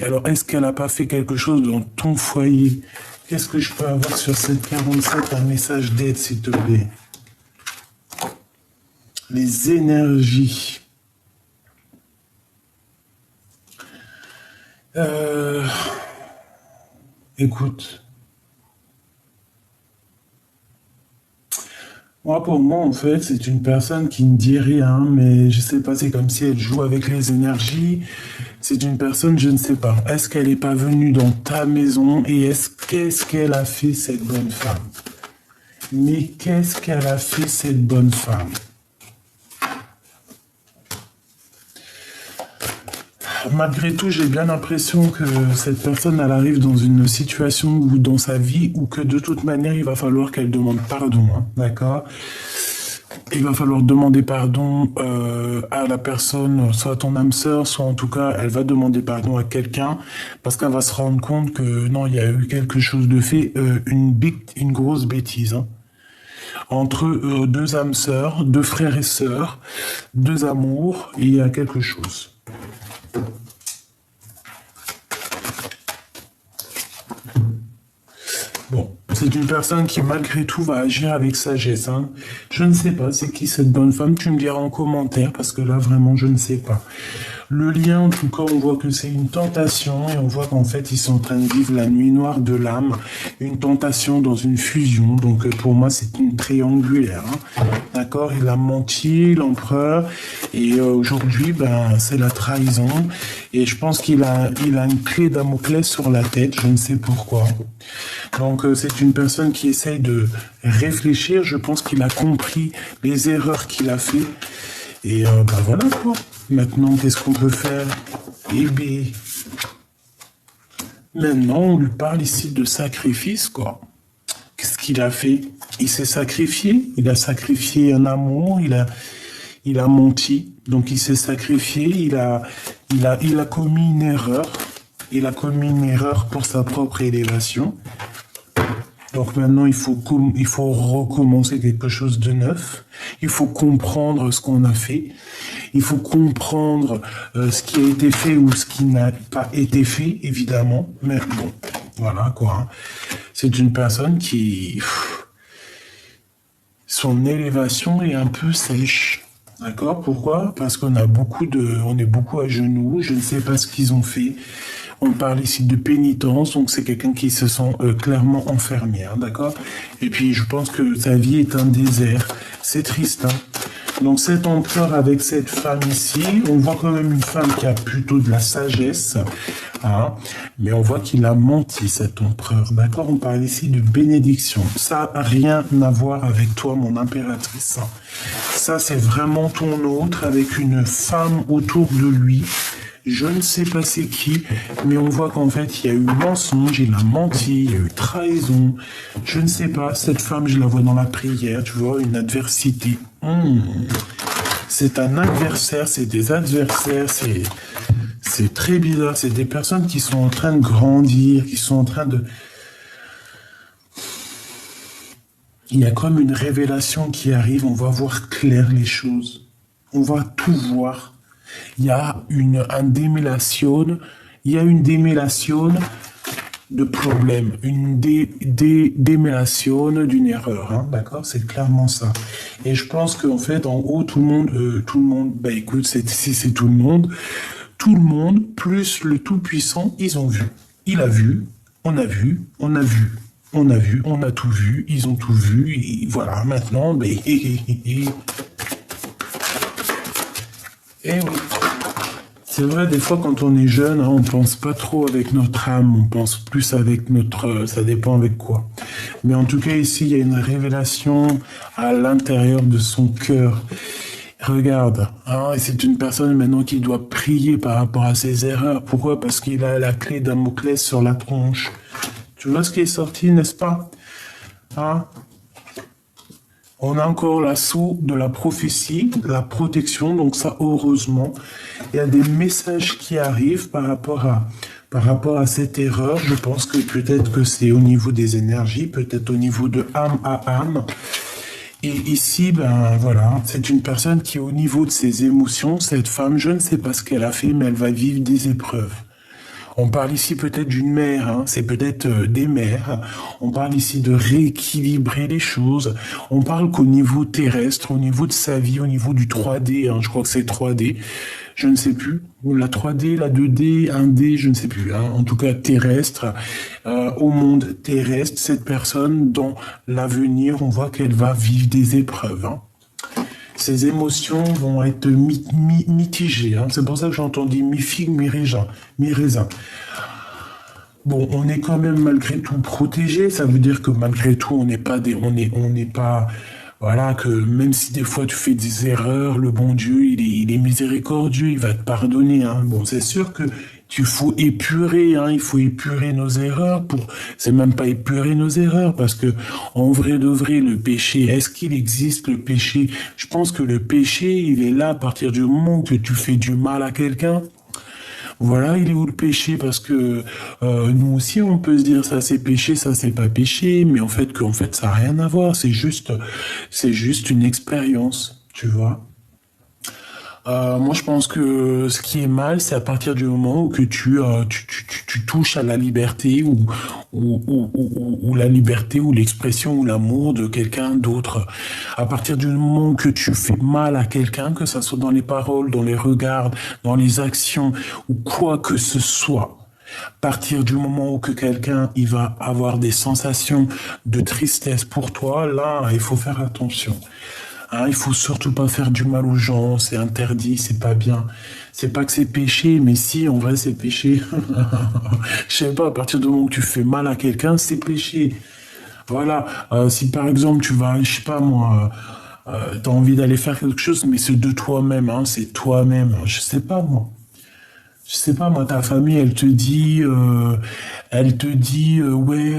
Alors, est-ce qu'elle a pas fait quelque chose dans ton foyer? Qu'est-ce que je peux avoir sur cette 47, un message d'aide, s'il te plaît? Les énergies. Euh, écoute, moi pour moi en fait c'est une personne qui ne dit rien, mais je sais pas, c'est comme si elle joue avec les énergies. C'est une personne, je ne sais pas. Est-ce qu'elle n'est pas venue dans ta maison et qu'est-ce qu'elle a fait cette bonne femme? Mais qu'est-ce qu'elle a fait cette bonne femme? Malgré tout, j'ai bien l'impression que cette personne, elle arrive dans une situation ou dans sa vie où que de toute manière, il va falloir qu'elle demande pardon, hein, d'accord? Il va falloir demander pardon à la personne, soit ton âme sœur, soit en tout cas, elle va demander pardon à quelqu'un parce qu'elle va se rendre compte que non, il y a eu quelque chose de fait, une grosse bêtise, hein, entre deux âmes sœurs, deux frères et sœurs, deux amours, et il y a quelque chose. Bon, c'est une personne qui malgré tout va agir avec sagesse, hein. Je ne sais pas c'est qui cette bonne femme, tu me diras en commentaire parce que là vraiment je ne sais pas. Le lien en tout cas on voit que c'est une tentation et on voit qu'en fait ils sont en train de vivre la nuit noire de l'âme, une tentation dans une fusion, donc pour moi c'est une triangulaire, hein. D'accord, il a menti l'empereur et aujourd'hui ben c'est la trahison et je pense qu'il a une clé Damoclès sur la tête, je ne sais pourquoi. Donc c'est une personne qui essaye de réfléchir. Je pense qu'il a compris les erreurs qu'il a fait. Et bah voilà quoi. Maintenant, qu'est-ce qu'on peut faire? Eh bien, maintenant, on lui parle ici de sacrifice, quoi. Qu'est-ce qu'il a fait? Il s'est sacrifié. Il a sacrifié un amour. Il a menti. Donc, il s'est sacrifié. Il a commis une erreur. Il a commis une erreur pour sa propre élévation. Donc maintenant, il faut recommencer quelque chose de neuf. Il faut comprendre ce qu'on a fait. Il faut comprendre ce qui a été fait ou ce qui n'a pas été fait, évidemment. Mais bon, voilà quoi, hein. C'est une personne qui... Son élévation est un peu sèche. D'accord? Pourquoi? Parce on est beaucoup à genoux. Je ne sais pas ce qu'ils ont fait. On parle ici de pénitence, donc c'est quelqu'un qui se sent clairement enfermé, hein, d'accord? Et puis je pense que sa vie est un désert. C'est triste, hein? Donc cet empereur avec cette femme ici, on voit quand même une femme qui a plutôt de la sagesse, hein, mais on voit qu'il a menti cet empereur, d'accord? On parle ici de bénédiction. Ça n'a rien à voir avec toi, mon impératrice. Ça, c'est vraiment ton autre avec une femme autour de lui. Je ne sais pas c'est qui, mais on voit qu'en fait, il y a eu mensonge, il a menti, il y a eu trahison. Je ne sais pas, cette femme, je la vois dans la prière, tu vois, une adversité. C'est un adversaire, c'est des adversaires, c'est très bizarre. C'est des personnes qui sont en train de grandir, qui sont en train de... Il y a comme une révélation qui arrive, on va voir clair les choses. On va tout voir. Il y a une démêlation de problème, une démêlation d'une erreur, hein, d'accord? C'est clairement ça. Et je pense qu'en fait, en haut, tout le monde, bah écoute, si c'est tout le monde, plus le Tout-Puissant, ils ont vu. Il a vu, on a vu, on a vu. On a vu, on a tout vu, ils ont tout vu, et voilà, maintenant, ben, et oui. C'est vrai, des fois, quand on est jeune, hein, on pense pas trop avec notre âme, on pense plus avec notre... ça dépend avec quoi. Mais en tout cas, ici, il y a une révélation à l'intérieur de son cœur. Regarde, hein, et c'est une personne maintenant qui doit prier par rapport à ses erreurs. Pourquoi? Parce qu'il a la clé Damoclès sur la tronche. Tu vois ce qui est sorti, n'est-ce pas? Hein? On a encore l'assaut de la prophétie, la protection, donc ça, heureusement. Il y a des messages qui arrivent par rapport à cette erreur. Je pense que peut-être que c'est au niveau des énergies, peut-être au niveau de âme à âme. Et ici, ben voilà, c'est une personne qui est au niveau de ses émotions. Cette femme, je ne sais pas ce qu'elle a fait, mais elle va vivre des épreuves. On parle ici peut-être d'une mère, hein, c'est peut-être des mères. On parle ici de rééquilibrer les choses. On parle qu'au niveau terrestre, au niveau de sa vie, au niveau du 3D, hein, je crois que c'est 3D, je ne sais plus. Ou la 3D, la 2D, 1D, je ne sais plus. Hein, en tout cas terrestre, au monde terrestre, cette personne, dans l'avenir, on voit qu'elle va vivre des épreuves. Hein. Ses émotions vont être mitigées. Hein. C'est pour ça que j'entends dire mi-figue, mi-raisin. Mi-raisin. Bon, on est quand même malgré tout protégé. Ça veut dire que malgré tout, on n'est pas on n'est pas, voilà, que même si des fois tu fais des erreurs, le bon Dieu, il est miséricordieux, il va te pardonner. Hein. Bon, c'est sûr que il faut épurer, hein, il faut épurer nos erreurs c'est même pas épurer nos erreurs parce que en vrai de vrai, le péché, est-ce qu'il existe le péché? Je pense que le péché, il est là à partir du moment que tu fais du mal à quelqu'un. Voilà, il est où le péché? Parce que nous aussi, on peut se dire ça c'est péché, ça c'est pas péché, mais qu'en fait, ça n'a rien à voir. C'est juste une expérience, tu vois. Moi, je pense que ce qui est mal, c'est à partir du moment où que tu touches à la liberté ou la liberté ou l'expression ou l'amour de quelqu'un d'autre. À partir du moment où que tu fais mal à quelqu'un, que ça soit dans les paroles, dans les regards, dans les actions ou quoi que ce soit. À partir du moment où que quelqu'un il va avoir des sensations de tristesse pour toi, là, il faut faire attention. Hein, il faut surtout pas faire du mal aux gens, c'est interdit, c'est pas bien. C'est pas que c'est péché, mais si, en vrai, c'est péché. Je sais pas, à partir du moment où tu fais mal à quelqu'un, c'est péché. Voilà, si par exemple tu vas, je sais pas moi, t'as envie d'aller faire quelque chose, mais c'est de toi-même, hein, c'est toi-même, je sais pas moi. Je sais pas, moi, ta famille, elle te dit, ouais,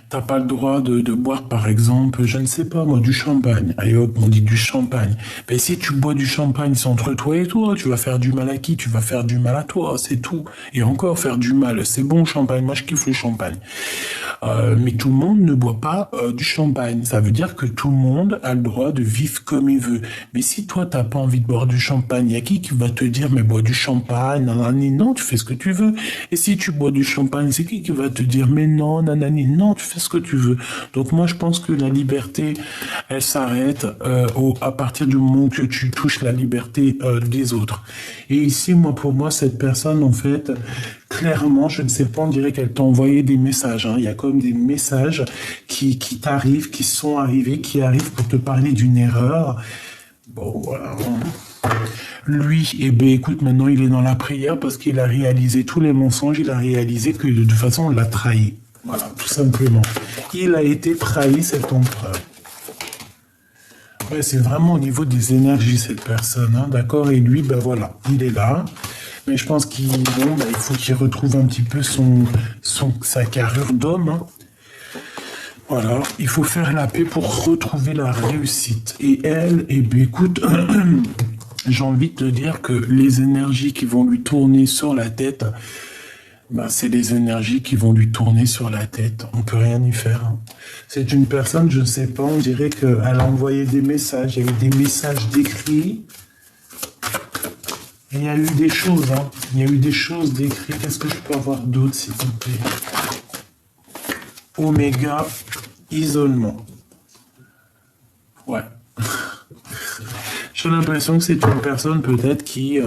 t'as pas le droit de boire, par exemple, je ne sais pas, moi, du champagne. Allez hop, on dit du champagne. Mais si tu bois du champagne, c'est entre toi et toi, tu vas faire du mal à qui? Tu vas faire du mal à toi, c'est tout. Et encore faire du mal, c'est bon, le champagne, moi, je kiffe le champagne. Mais tout le monde ne boit pas du champagne. Ça veut dire que tout le monde a le droit de vivre comme il veut. Mais si toi, t'as pas envie de boire du champagne, il y a qui va te dire, mais bois du champagne, nanani, non, tu fais ce que tu veux. Et si tu bois du champagne, c'est qui va te dire, mais non, nanani, non, tu fais ce que tu veux. Donc moi, je pense que la liberté, elle s'arrête à partir du moment que tu touches la liberté des autres. Et ici, moi, pour moi, cette personne, en fait, clairement, je ne sais pas, on dirait qu'elle t'a envoyé des messages. Hein. Il y a comme des messages qui t'arrivent, qui sont arrivés, qui arrivent pour te parler d'une erreur. Bon, voilà. Lui, eh ben, écoute, maintenant il est dans la prière parce qu'il a réalisé tous les mensonges, il a réalisé que de toute façon on l'a trahi. Voilà, tout simplement. Il a été trahi, cet empereur. Ouais, c'est vraiment au niveau des énergies, cette personne, hein, d'accord? Et lui, ben voilà, il est là. Mais je pense qu'il il faut qu'il retrouve un petit peu sa carrure d'homme. Hein. Voilà, il faut faire la paix pour retrouver la réussite. Et elle, eh bien, écoute, j'ai envie de te dire que les énergies qui vont lui tourner sur la tête, bah, c'est des énergies qui vont lui tourner sur la tête. On peut rien y faire. Hein. C'est une personne, je ne sais pas, on dirait qu'elle a envoyé des messages. Il y a eu des messages décrits. Il y a eu des choses, hein. Il y a eu des choses décrites. Qu'est-ce que je peux avoir d'autre, s'il vous plaît? Oméga, isolement. Ouais. J'ai l'impression que c'est une personne peut-être qui,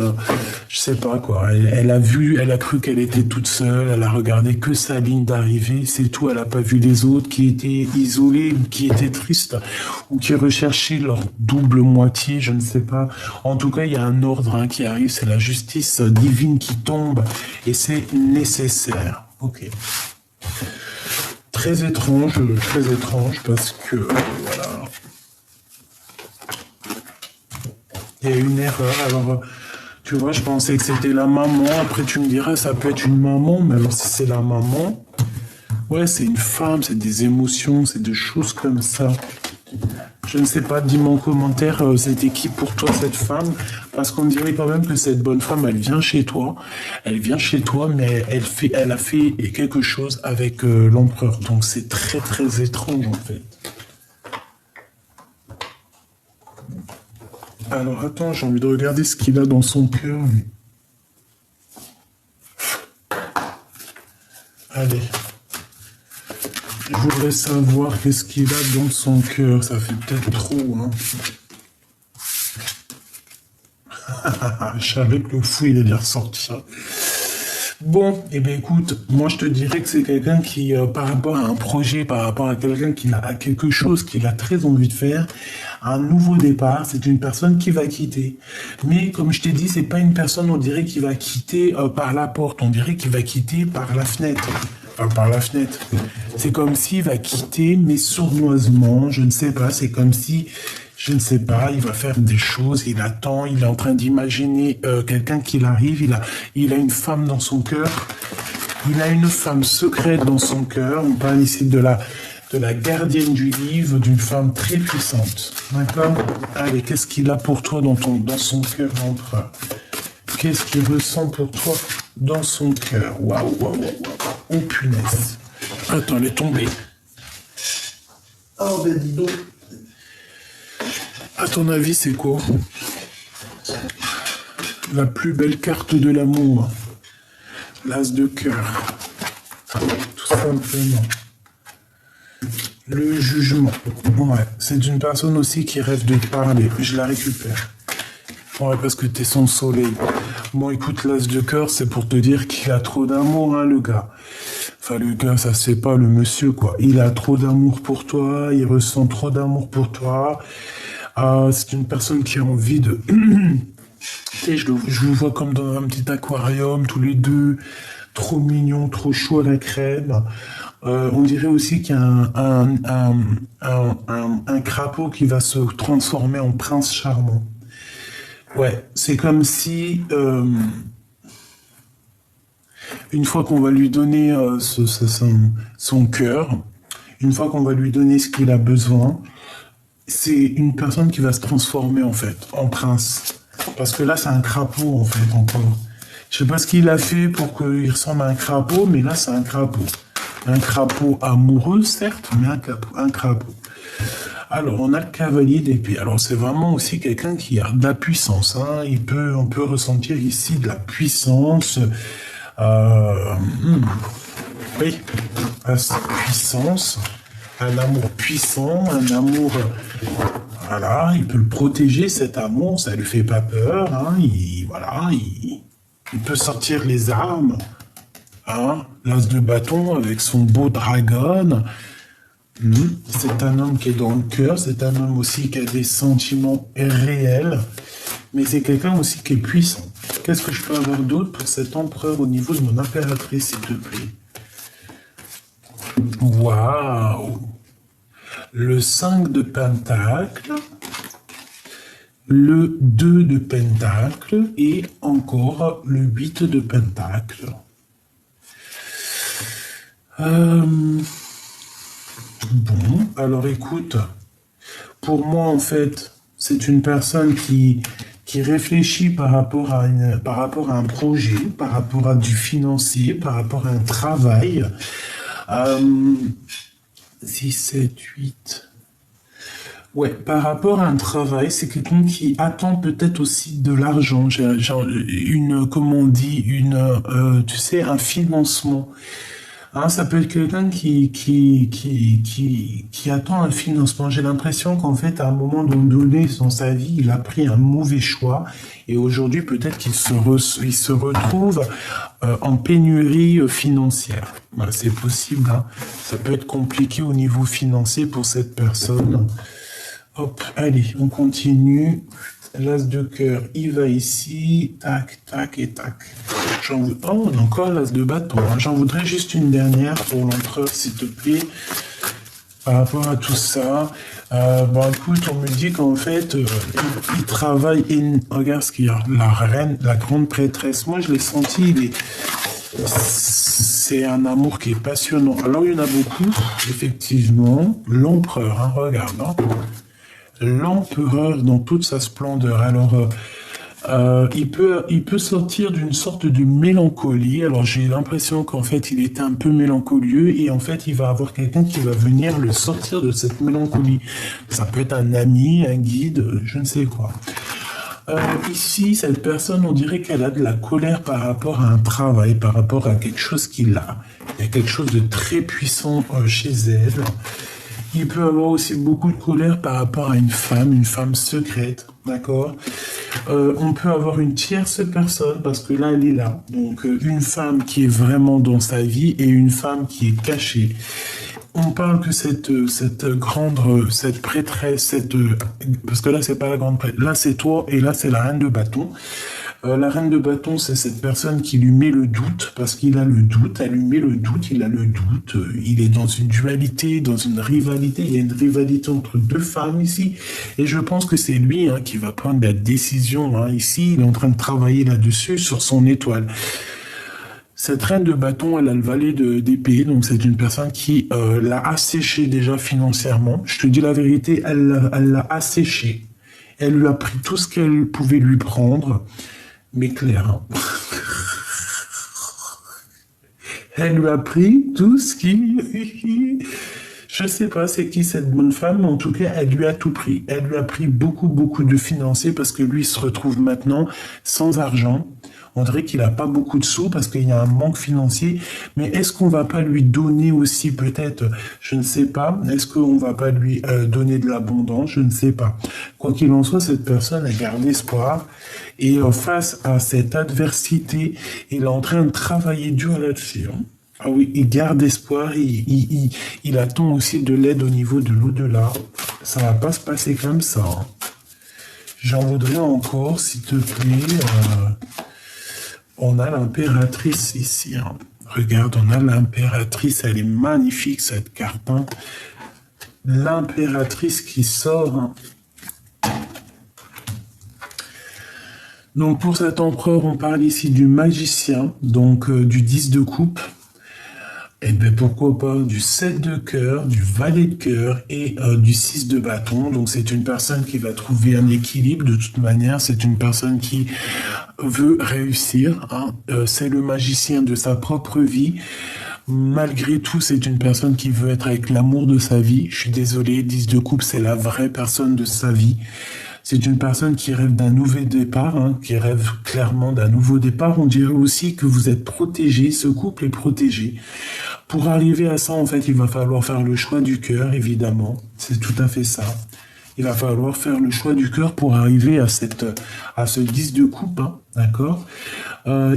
je sais pas quoi, elle a cru qu'elle était toute seule, elle a regardé que sa ligne d'arrivée, c'est tout, elle a pas vu les autres qui étaient isolés, ou qui étaient tristes, ou qui recherchaient leur double moitié, je ne sais pas. En tout cas, il y a un ordre hein, qui arrive, c'est la justice divine qui tombe, et c'est nécessaire. Ok. Très étrange, parce que, voilà. Il y a une erreur, alors, tu vois, je pensais que c'était la maman, après tu me dirais, ça peut être une maman, mais alors si c'est la maman, ouais, c'est une femme, c'est des émotions, c'est des choses comme ça. Je ne sais pas, dis-moi en commentaire, c'était qui pour toi cette femme, parce qu'on dirait quand même que cette bonne femme, elle vient chez toi, mais elle a fait quelque chose avec l'empereur, donc c'est très très étrange en fait. Alors attends, j'ai envie de regarder ce qu'il a dans son cœur. allez. Je voudrais savoir qu'est-ce qu'il a dans son cœur. Ça fait peut-être trop, hein. Je savais que le fou, il allait ressortir. Bon, eh bien écoute, moi je te dirais que c'est quelqu'un qui, par rapport à un projet, par rapport à quelqu'un qui a quelque chose qu'il a très envie de faire, un nouveau départ, c'est une personne qui va quitter. Mais comme je t'ai dit, c'est pas une personne, on dirait, qui va quitter par la porte, on dirait qu'il va quitter par la fenêtre. Enfin, par la fenêtre. C'est comme s'il va quitter, mais sournoisement, je ne sais pas, c'est comme si... Je ne sais pas, il va faire des choses, il attend, il est en train d'imaginer quelqu'un qui arrive, il a une femme dans son cœur, il a une femme secrète dans son cœur, on parle ici de la gardienne du livre, d'une femme très puissante, d'accord? Allez, qu'est-ce qu'il a pour toi dans son cœur, l'empereur? Qu'est-ce qu'il ressent pour toi dans son cœur? Waouh, waouh, waouh, oh punaise. Attends, elle est tombée. Oh ben dis donc. À ton avis, c'est quoi la plus belle carte de l'amour? L'as de cœur. Tout simplement. Le jugement. Ouais, c'est une personne aussi qui rêve de parler. Je la récupère. Ouais, parce que t'es son soleil. Bon, écoute, l'as de cœur, c'est pour te dire qu'il a trop d'amour, hein, le gars. Enfin, le gars, ça se fait pas, le monsieur, quoi. Il a trop d'amour pour toi, il ressent trop d'amour pour toi. C'est une personne qui a envie de... Et je vous vois comme dans un petit aquarium, tous les deux, trop mignons, trop chaud à la crème. On dirait aussi qu'il y a un crapaud qui va se transformer en prince charmant. Ouais, c'est comme si... une fois qu'on va lui donner son cœur, une fois qu'on va lui donner ce qu'il a besoin, c'est une personne qui va se transformer, en fait, en prince. Parce que là, c'est un crapaud, en fait, encore. Je sais pas ce qu'il a fait pour qu'il ressemble à un crapaud, mais là, c'est un crapaud. Un crapaud amoureux, certes, mais un crapaud. Alors, on a le cavalier d'épée. Alors, c'est vraiment aussi quelqu'un qui a de la puissance, hein. On peut ressentir ici de la puissance. Oui, la puissance. Un amour puissant, un amour... Voilà, il peut le protéger, cet amour, ça lui fait pas peur, hein, il peut sortir les armes, hein, l'as de bâton avec son beau dragon. C'est un homme qui est dans le cœur, c'est un homme aussi qui a des sentiments réels, mais c'est quelqu'un aussi qui est puissant. Qu'est-ce que je peux avoir d'autre pour cet empereur au niveau de mon impératrice, s'il te plaît? Waouh! Le 5 de pentacle, le 2 de pentacle et encore le 8 de pentacle. Bon, alors écoute, pour moi en fait, c'est une personne qui réfléchit par rapport à un projet, par rapport à du financier, par rapport à un travail. 6, 7, 8. Ouais, par rapport à un travail, c'est quelqu'un qui attend peut-être aussi de l'argent, genre comment on dit, tu sais, un financement. Hein, ça peut être quelqu'un qui attend un financement. J'ai l'impression qu'en fait, à un moment donné dans sa vie, il a pris un mauvais choix et aujourd'hui, peut-être qu'il se retrouve en pénurie financière. Voilà, c'est possible, hein. Ça peut être compliqué au niveau financier pour cette personne. Hop, allez, on continue. L'as de cœur, il va ici, tac, tac et tac. Oh, on a encore l'as de bâton. J'en voudrais juste une dernière pour l'empereur, s'il te plaît. Par rapport à tout ça, bon, écoute, on me dit qu'en fait, il travaille regarde ce qu'il y a, la reine, la grande prêtresse. Moi, je l'ai senti, c'est un amour qui est passionnant. Alors, il y en a beaucoup, effectivement. L'empereur, hein, regarde, hein. L'empereur dans toute sa splendeur. Alors, il peut sortir d'une sorte de mélancolie. Alors, j'ai l'impression qu'en fait, il était un peu mélancolieux et en fait, il va avoir quelqu'un qui va venir le sortir de cette mélancolie. Ça peut être un ami, un guide, je ne sais quoi. Ici, cette personne, on dirait qu'elle a de la colère par rapport à un travail, par rapport à quelque chose qu'il a. Il y a quelque chose de très puissant chez elle. Il peut avoir aussi beaucoup de colère par rapport à une femme secrète, d'accord. On peut avoir une tierce personne, parce que là, elle est là. Donc, une femme qui est vraiment dans sa vie et une femme qui est cachée. On parle que cette prêtresse, parce que là, c'est pas la grande prêtresse, là, c'est toi, et là, c'est la reine de bâton. La reine de bâton, c'est cette personne qui lui met le doute, parce qu'il a le doute, elle lui met le doute, il a le doute, il est dans une dualité, dans une rivalité, il y a une rivalité entre deux femmes ici, et je pense que c'est lui qui va prendre la décision, ici, il est en train de travailler là-dessus, sur son étoile. Cette reine de bâton, elle a le valet d'épée, donc c'est une personne qui l'a asséché déjà financièrement. Je te dis la vérité, elle l'a asséché. Elle lui a pris tout ce qu'elle pouvait lui prendre, mais clair. Elle lui a pris tout ce qui... Je sais pas c'est qui cette bonne femme, mais en tout cas, elle lui a tout pris. Elle lui a pris beaucoup, beaucoup de financiers parce que lui, il se retrouve maintenant sans argent. On dirait qu'il n'a pas beaucoup de sous parce qu'il y a un manque financier. Mais est-ce qu'on va pas lui donner aussi peut-être, je ne sais pas, est-ce qu'on va pas lui donner de l'abondance? Je ne sais pas. Quoi qu'il en soit, cette personne a gardé espoir. Et face à cette adversité, il est en train de travailler dur là-dessus. Ah oui, il garde espoir, il attend aussi de l'aide au niveau de l'au-delà. Ça va pas se passer comme ça. J'en voudrais encore, s'il te plaît. On a l'impératrice ici. Regarde, on a l'impératrice. Elle est magnifique, cette carte. L'impératrice qui sort. Donc, pour cet empereur, on parle ici du magicien, donc du 10 de coupe. Et bien, pourquoi pas du 7 de cœur, du valet de cœur et du 6 de bâton. Donc, c'est une personne qui va trouver un équilibre. De toute manière, c'est une personne qui veut réussir. C'est le magicien de sa propre vie. Malgré tout, c'est une personne qui veut être avec l'amour de sa vie. Je suis désolé, 10 de coupe, c'est la vraie personne de sa vie. C'est une personne qui rêve d'un nouveau départ, qui rêve clairement d'un nouveau départ. On dirait aussi que vous êtes protégé, ce couple est protégé. Pour arriver à ça, en fait, il va falloir faire le choix du cœur, évidemment. C'est tout à fait ça. Il va falloir faire le choix du cœur pour arriver à ce 10 de coupe, d'accord.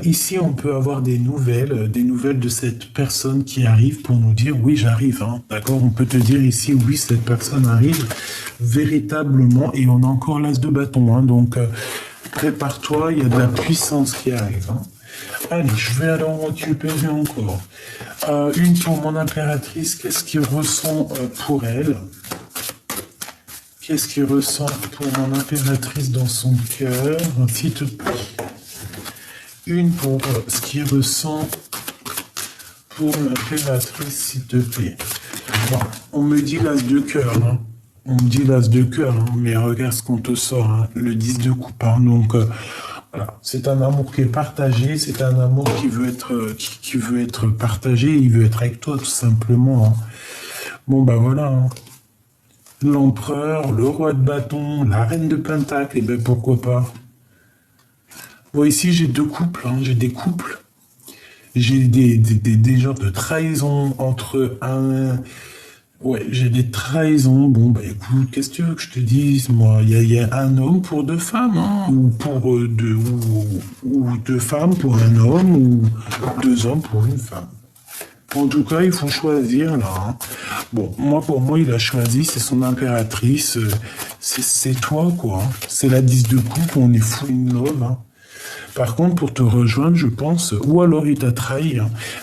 Ici, on peut avoir des nouvelles de cette personne qui arrive pour nous dire oui, j'arrive, d'accord. On peut te dire ici oui, cette personne arrive véritablement, et on a encore l'as de bâton, donc prépare-toi, il y a de la puissance qui arrive. Allez, je vais aller en récupérer encore. Une pour mon impératrice, qu'est-ce qu'il ressent pour elle? Qu'est-ce qu'il ressent pour mon impératrice dans son cœur, s'il te plaît? Une pour ce qu'il ressent pour l'impératrice, s'il te plaît. Bon, on me dit l'as de cœur, On me dit l'as de cœur, mais regarde ce qu'on te sort, le 10 de coupe, donc voilà. C'est un amour qui est partagé, c'est un amour qui veut être partagé, il veut être avec toi tout simplement. Bon bah voilà. L'empereur, le roi de bâton, la reine de pentacle, et ben pourquoi pas. Bon, ici j'ai deux couples, j'ai des couples. J'ai des genres de trahison entre un... Ouais, j'ai des trahisons. Bon, bah écoute, qu'est-ce que tu veux que je te dise, moi? Il y a un homme pour deux femmes, ou pour ou deux femmes pour un homme, ou deux hommes pour une femme. En tout cas, il faut choisir, là. Bon, pour moi, il a choisi, c'est son impératrice. C'est toi, quoi. C'est la 10 de coupe, on est fou in love, Par contre, pour te rejoindre, je pense, ou alors il t'a trahi,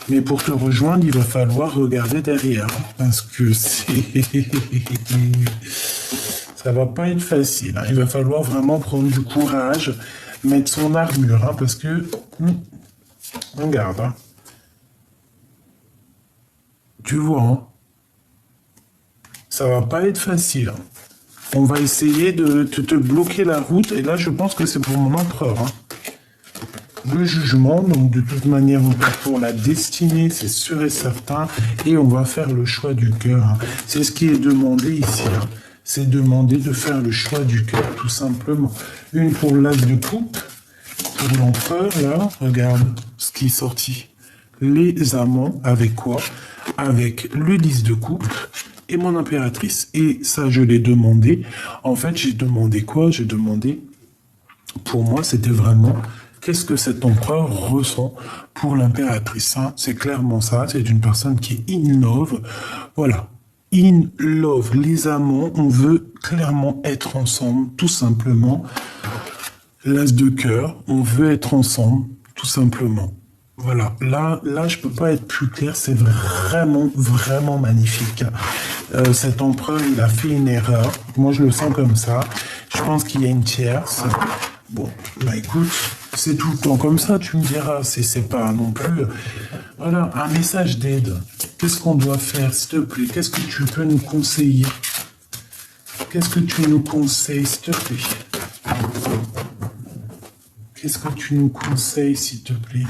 mais pour te rejoindre, il va falloir regarder derrière, parce que ça va pas être facile. Il va falloir vraiment prendre du courage, mettre son armure, parce que, regarde, tu vois, ça va pas être facile. On va essayer de te bloquer la route, et là, je pense que c'est pour mon empereur, Le jugement, donc de toute manière, on va pour la destinée, c'est sûr et certain, et on va faire le choix du cœur. C'est ce qui est demandé ici. c'est demander de faire le choix du cœur, tout simplement. Une pour l'as de coupe, pour l'empereur, là, regarde ce qui est sorti. Les amants, avec quoi? Avec le 10 de coupe et mon impératrice. Et ça, je l'ai demandé. En fait, j'ai demandé quoi? J'ai demandé, pour moi, c'était vraiment, qu'est-ce que cet empereur ressent pour l'impératrice, hein? C'est clairement ça, c'est une personne qui est in love. Voilà. In love, les amants, on veut clairement être ensemble, tout simplement. L'as de cœur, on veut être ensemble, tout simplement. Voilà, là, je peux pas être plus clair, c'est vraiment, vraiment magnifique. Cet empereur, il a fait une erreur. Moi, je le sens comme ça. Je pense qu'il y a une tierce. Bon, bah écoute, c'est tout le temps comme ça, tu me diras. C'est pas non plus... Voilà, un message d'aide. Qu'est-ce qu'on doit faire, s'il te plaît? Qu'est-ce que tu peux nous conseiller? Qu'est-ce que tu nous conseilles, s'il te plaît? Qu'est-ce que tu nous conseilles, s'il te plaît?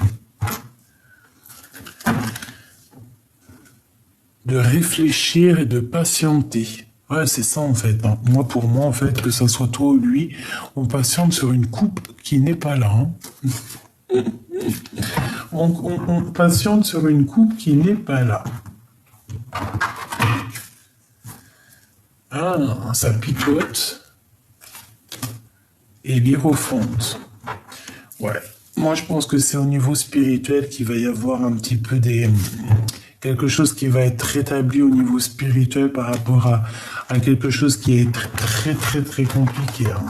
De réfléchir et de patienter. Ouais, c'est ça en fait, hein. Moi, pour moi, en fait, que ça soit toi ou lui, on patiente sur une coupe qui n'est pas là, hein. On patiente sur une coupe qui n'est pas là. Ah, ça picote. Et l'hierophante. Ouais. Moi, je pense que c'est au niveau spirituel qu'il va y avoir un petit peu quelque chose qui va être rétabli au niveau spirituel par rapport à quelque chose qui est très, très, très compliqué, hein.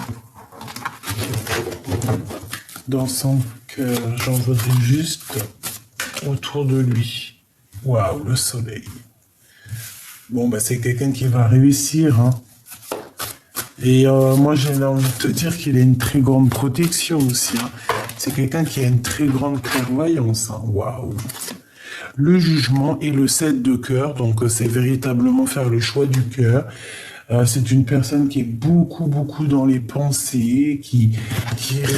Dans son cœur, j'en voudrais juste autour de lui. Waouh, le soleil. Bon, bah, c'est quelqu'un qui va réussir, hein. Et moi, j'ai envie de te dire qu'il a une très grande protection aussi, hein. C'est quelqu'un qui a une très grande clairvoyance, hein. Waouh. Le jugement et le 7 de cœur, donc c'est véritablement faire le choix du cœur. C'est une personne qui est beaucoup, beaucoup dans les pensées, qui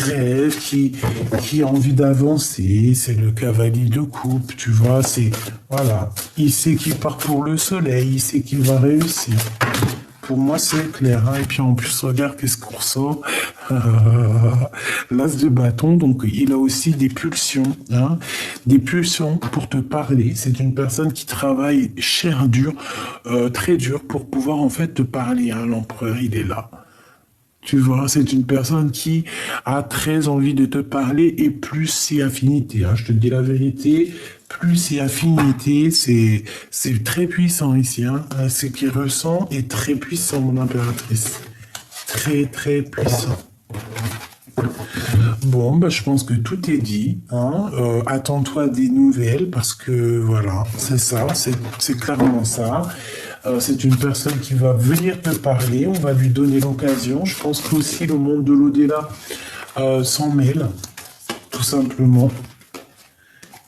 rêve, qui a envie d'avancer. C'est le cavalier de coupe, tu vois. Voilà. Il sait qu'il part pour le soleil, il sait qu'il va réussir. Pour moi, c'est clair, hein. Et puis en plus, regarde qu'est-ce qu'on ressort. L'as de bâton, donc il a aussi des pulsions, hein. Des pulsions pour te parler. C'est une personne qui travaille cher, dur, très dur pour pouvoir en fait te parler, hein. L'empereur, il est là. Tu vois, c'est une personne qui a très envie de te parler et plus c'est affinité, hein. Je te dis la vérité, plus c'est affinité, c'est très puissant ici, hein. Ce qu'il ressent est très puissant, mon impératrice. Très, très puissant. Bon, bah, je pense que tout est dit, hein. Attends-toi des nouvelles parce que voilà, c'est ça, c'est clairement ça. C'est une personne qui va venir te parler, on va lui donner l'occasion. Je pense qu'aussi le monde de l'au-delà s'en mêle, tout simplement.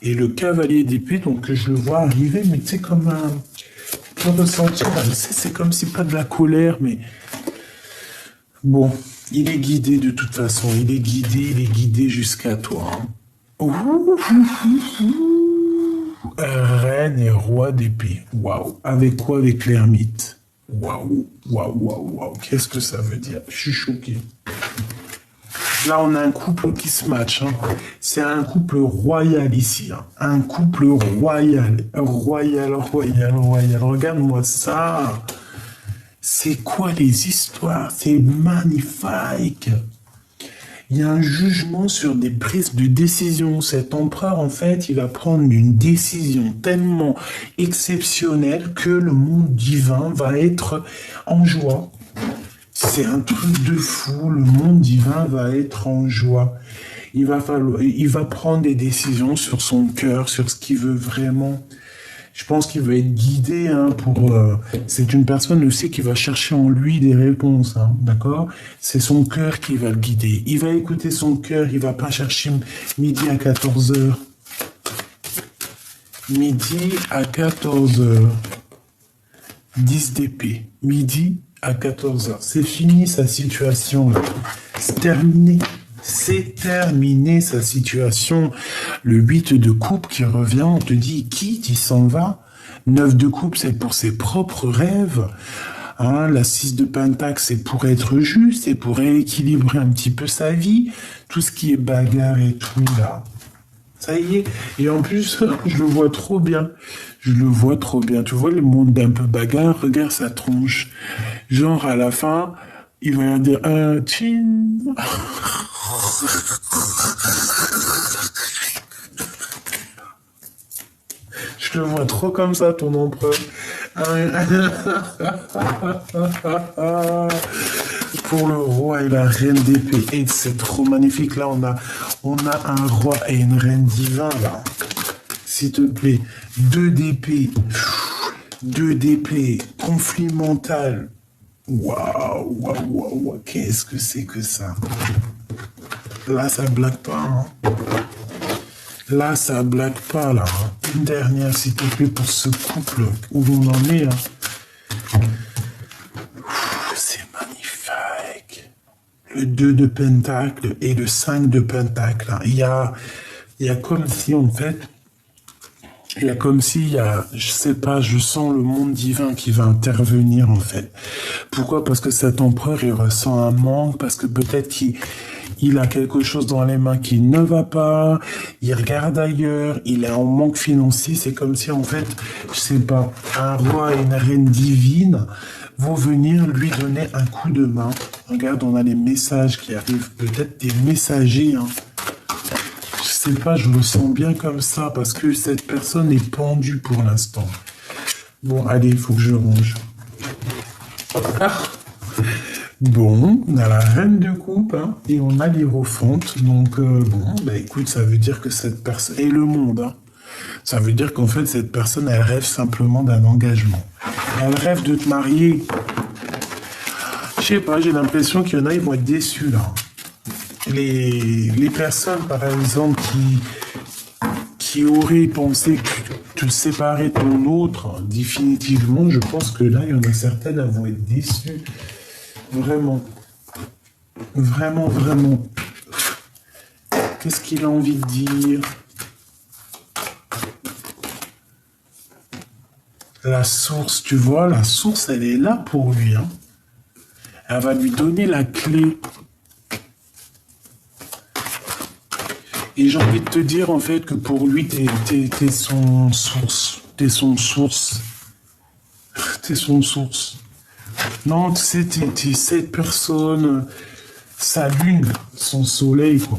Et le cavalier d'épée, donc je le vois arriver, mais tu sais, comme un... Pour ressentir, c'est comme si pas de la colère, mais... Bon, il est guidé de toute façon, il est guidé jusqu'à toi, hein. Reine et roi d'épée. Waouh. Avec quoi? Avec l'ermite. Waouh. Waouh, waouh, waouh. Qu'est-ce que ça veut dire? Je suis choqué. Là, on a un couple qui se match, hein. C'est un couple royal ici, hein. Un couple royal. Royal. Regarde-moi ça. C'est quoi les histoires? C'est magnifique. Il y a un jugement sur des prises de décision. Cet empereur, en fait, il va prendre une décision tellement exceptionnelle que le monde divin va être en joie. C'est un truc de fou. Le monde divin va être en joie. Il va prendre des décisions sur son cœur, sur ce qu'il veut vraiment. Je pense qu'il va être guidé, hein, c'est une personne aussi qui va chercher en lui des réponses, hein, d'accord? C'est son cœur qui va le guider. Il va écouter son cœur, il va pas chercher midi à 14h. Midi à 14h. 10 d'épée. Midi à 14h. C'est fini sa situation, là. C'est terminé. C'est terminé sa situation. Le 8 de coupe qui revient, on te dit, il quitte, il s'en va. 9 de coupe, c'est pour ses propres rêves. Hein, la 6 de Pentacle, c'est pour être juste, c'est pour rééquilibrer un petit peu sa vie. Tout ce qui est bagarre et tout, là. Ça y est. Et en plus, je le vois trop bien. Je le vois trop bien. Tu vois le monde d'un peu bagarre, regarde sa tronche. Genre, à la fin, il va dire, tchin. Je le vois trop comme ça, ton empereur. Pour le roi et la reine d'épée. Et c'est trop magnifique. Là, on a un roi et une reine divin, là. S'il te plaît. 2 d'épée. 2 d'épée. Conflit mental. Waouh, waouh, waouh. Qu'est-ce que c'est que ça? Là, ça blague pas, hein. Là, ça blague pas, là. Hein. Une dernière, s'il te plaît, pour ce couple. Où on en est, hein. C'est magnifique. Le 2 de Pentacle et le 5 de Pentacle. Hein. Il y a comme si, en fait, je sais pas, je sens le monde divin qui va intervenir, en fait. Pourquoi? Parce que cet empereur, il ressent un manque, parce que peut-être qu'il a quelque chose dans les mains qui ne va pas, il regarde ailleurs, il est en manque financier, c'est comme si, en fait, je sais pas, un roi et une reine divine vont venir lui donner un coup de main. Regarde, on a les messages qui arrivent, peut-être des messagers, hein. Je sais pas, je le sens bien comme ça, parce que cette personne est pendue pour l'instant. Bon, allez, il faut que je range. Ah. Bon, on a la reine de coupe, hein, et on a l'hiérophante. Donc, bon, bah écoute, ça veut dire que cette personne... Et le monde, hein. Ça veut dire qu'en fait, cette personne, elle rêve simplement d'un engagement. Elle rêve de te marier. Je sais pas, j'ai l'impression qu'il y en a, ils vont être déçus, là. Les personnes, par exemple, qui auraient pensé que te séparer de ton autre, définitivement, je pense que là, il y en a certaines, elles vont être déçues. Vraiment. Vraiment, vraiment. Qu'est-ce qu'il a envie de dire? La source, tu vois, la source, elle est là pour lui. Hein. Elle va lui donner la clé. Et j'ai envie de te dire, en fait, que pour lui, t'es son source. T'es son source. T'es son source. Non, tu sais, t'es cette personne, sa lune, son soleil, quoi.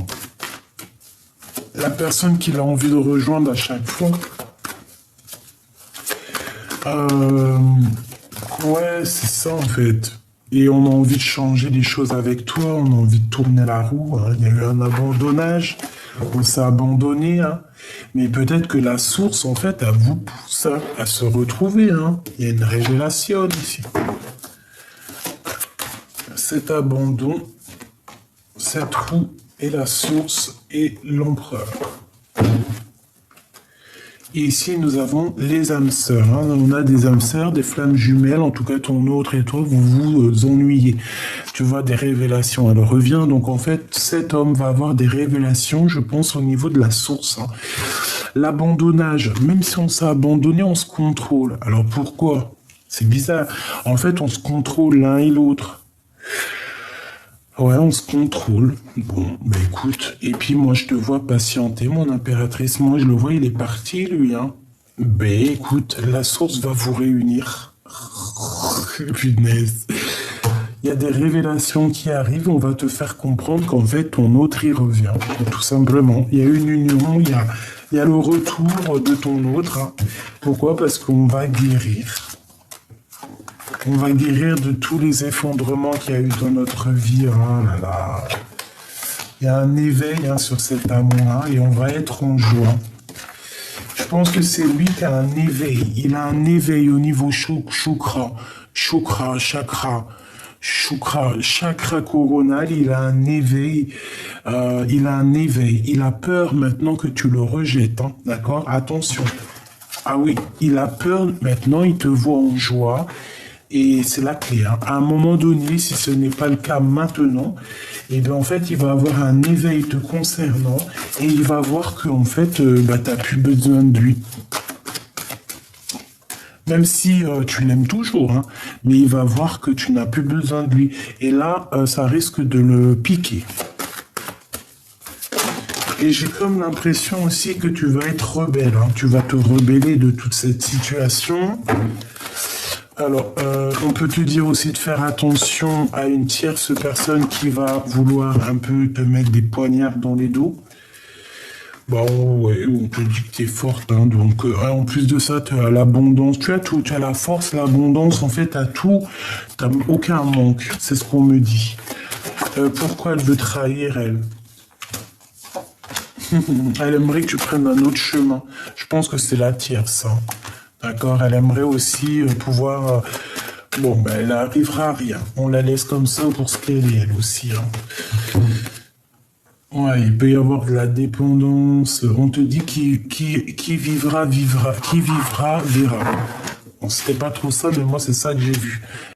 La personne qu'il a envie de rejoindre à chaque fois. Ouais, c'est ça, en fait. Et on a envie de changer les choses avec toi, on a envie de tourner la roue. Hein. Il y a eu un abandonnage, on s'est abandonné. Hein. Mais peut-être que la source, en fait, elle vous pousse à se retrouver. Hein. Il y a une révélation ici. Cet abandon, cette roue est la source et l'empereur. Et ici, nous avons les âmes sœurs. Hein. On a des âmes sœurs, des flammes jumelles. En tout cas, ton autre et toi, vous vous ennuyez. Tu vois, des révélations. Elle revient. Donc, en fait, cet homme va avoir des révélations, je pense, au niveau de la source. Hein. L'abandonnage. Même si on s'est abandonné, on se contrôle. Alors, pourquoi? C'est bizarre. En fait, on se contrôle l'un et l'autre. Ouais, on se contrôle. Bon, bah écoute. Et puis moi, je te vois patienter, mon impératrice. Moi, je le vois, il est parti, lui, hein. Bah écoute, la source va vous réunir. Punaise. Il y a des révélations qui arrivent, on va te faire comprendre qu'en fait, ton autre, il revient. Tout simplement. Il y a une union, il y a le retour de ton autre. Hein. Pourquoi? Parce qu'on va guérir. On va guérir de tous les effondrements qu'il y a eu dans notre vie. Oh là là. Il y a un éveil hein, sur cet amour-là et on va être en joie. Je pense que c'est lui qui a un éveil. Il a un éveil au niveau chakra, chakra coronal. Il a un éveil. Il a peur maintenant que tu le rejettes. Hein, d'accord? Attention. Ah oui, il a peur maintenant. Il te voit en joie. Et c'est la clé. Hein. À un moment donné, si ce n'est pas le cas maintenant, et bien en fait, il va avoir un éveil te concernant et il va voir qu'en fait, tu n'as plus besoin de lui. Même si tu l'aimes toujours, hein, mais il va voir que tu n'as plus besoin de lui. Et là, ça risque de le piquer. Et j'ai comme l'impression aussi que tu vas être rebelle, hein. Tu vas te rebeller de toute cette situation. Alors, on peut te dire aussi de faire attention à une tierce personne qui va vouloir un peu te mettre des poignards dans les dos. Bon, ouais, on te dit que t'es forte, hein, donc en plus de ça, tu as l'abondance, tu as tout, tu as la force, l'abondance, en fait, t'as tout, t'as aucun manque, c'est ce qu'on me dit. Pourquoi elle veut trahir, elle? Elle aimerait que tu prennes un autre chemin. Je pense que c'est la tierce, hein. D'accord? Elle aimerait aussi pouvoir... Bon, ben, elle n'arrivera à rien. On la laisse comme ça pour ce qu'elle est, elle aussi, hein. Ouais, il peut y avoir de la dépendance. On te dit qui vivra, vivra. Qui vivra, verra. Bon, c'était pas trop ça, mais moi, c'est ça que j'ai vu.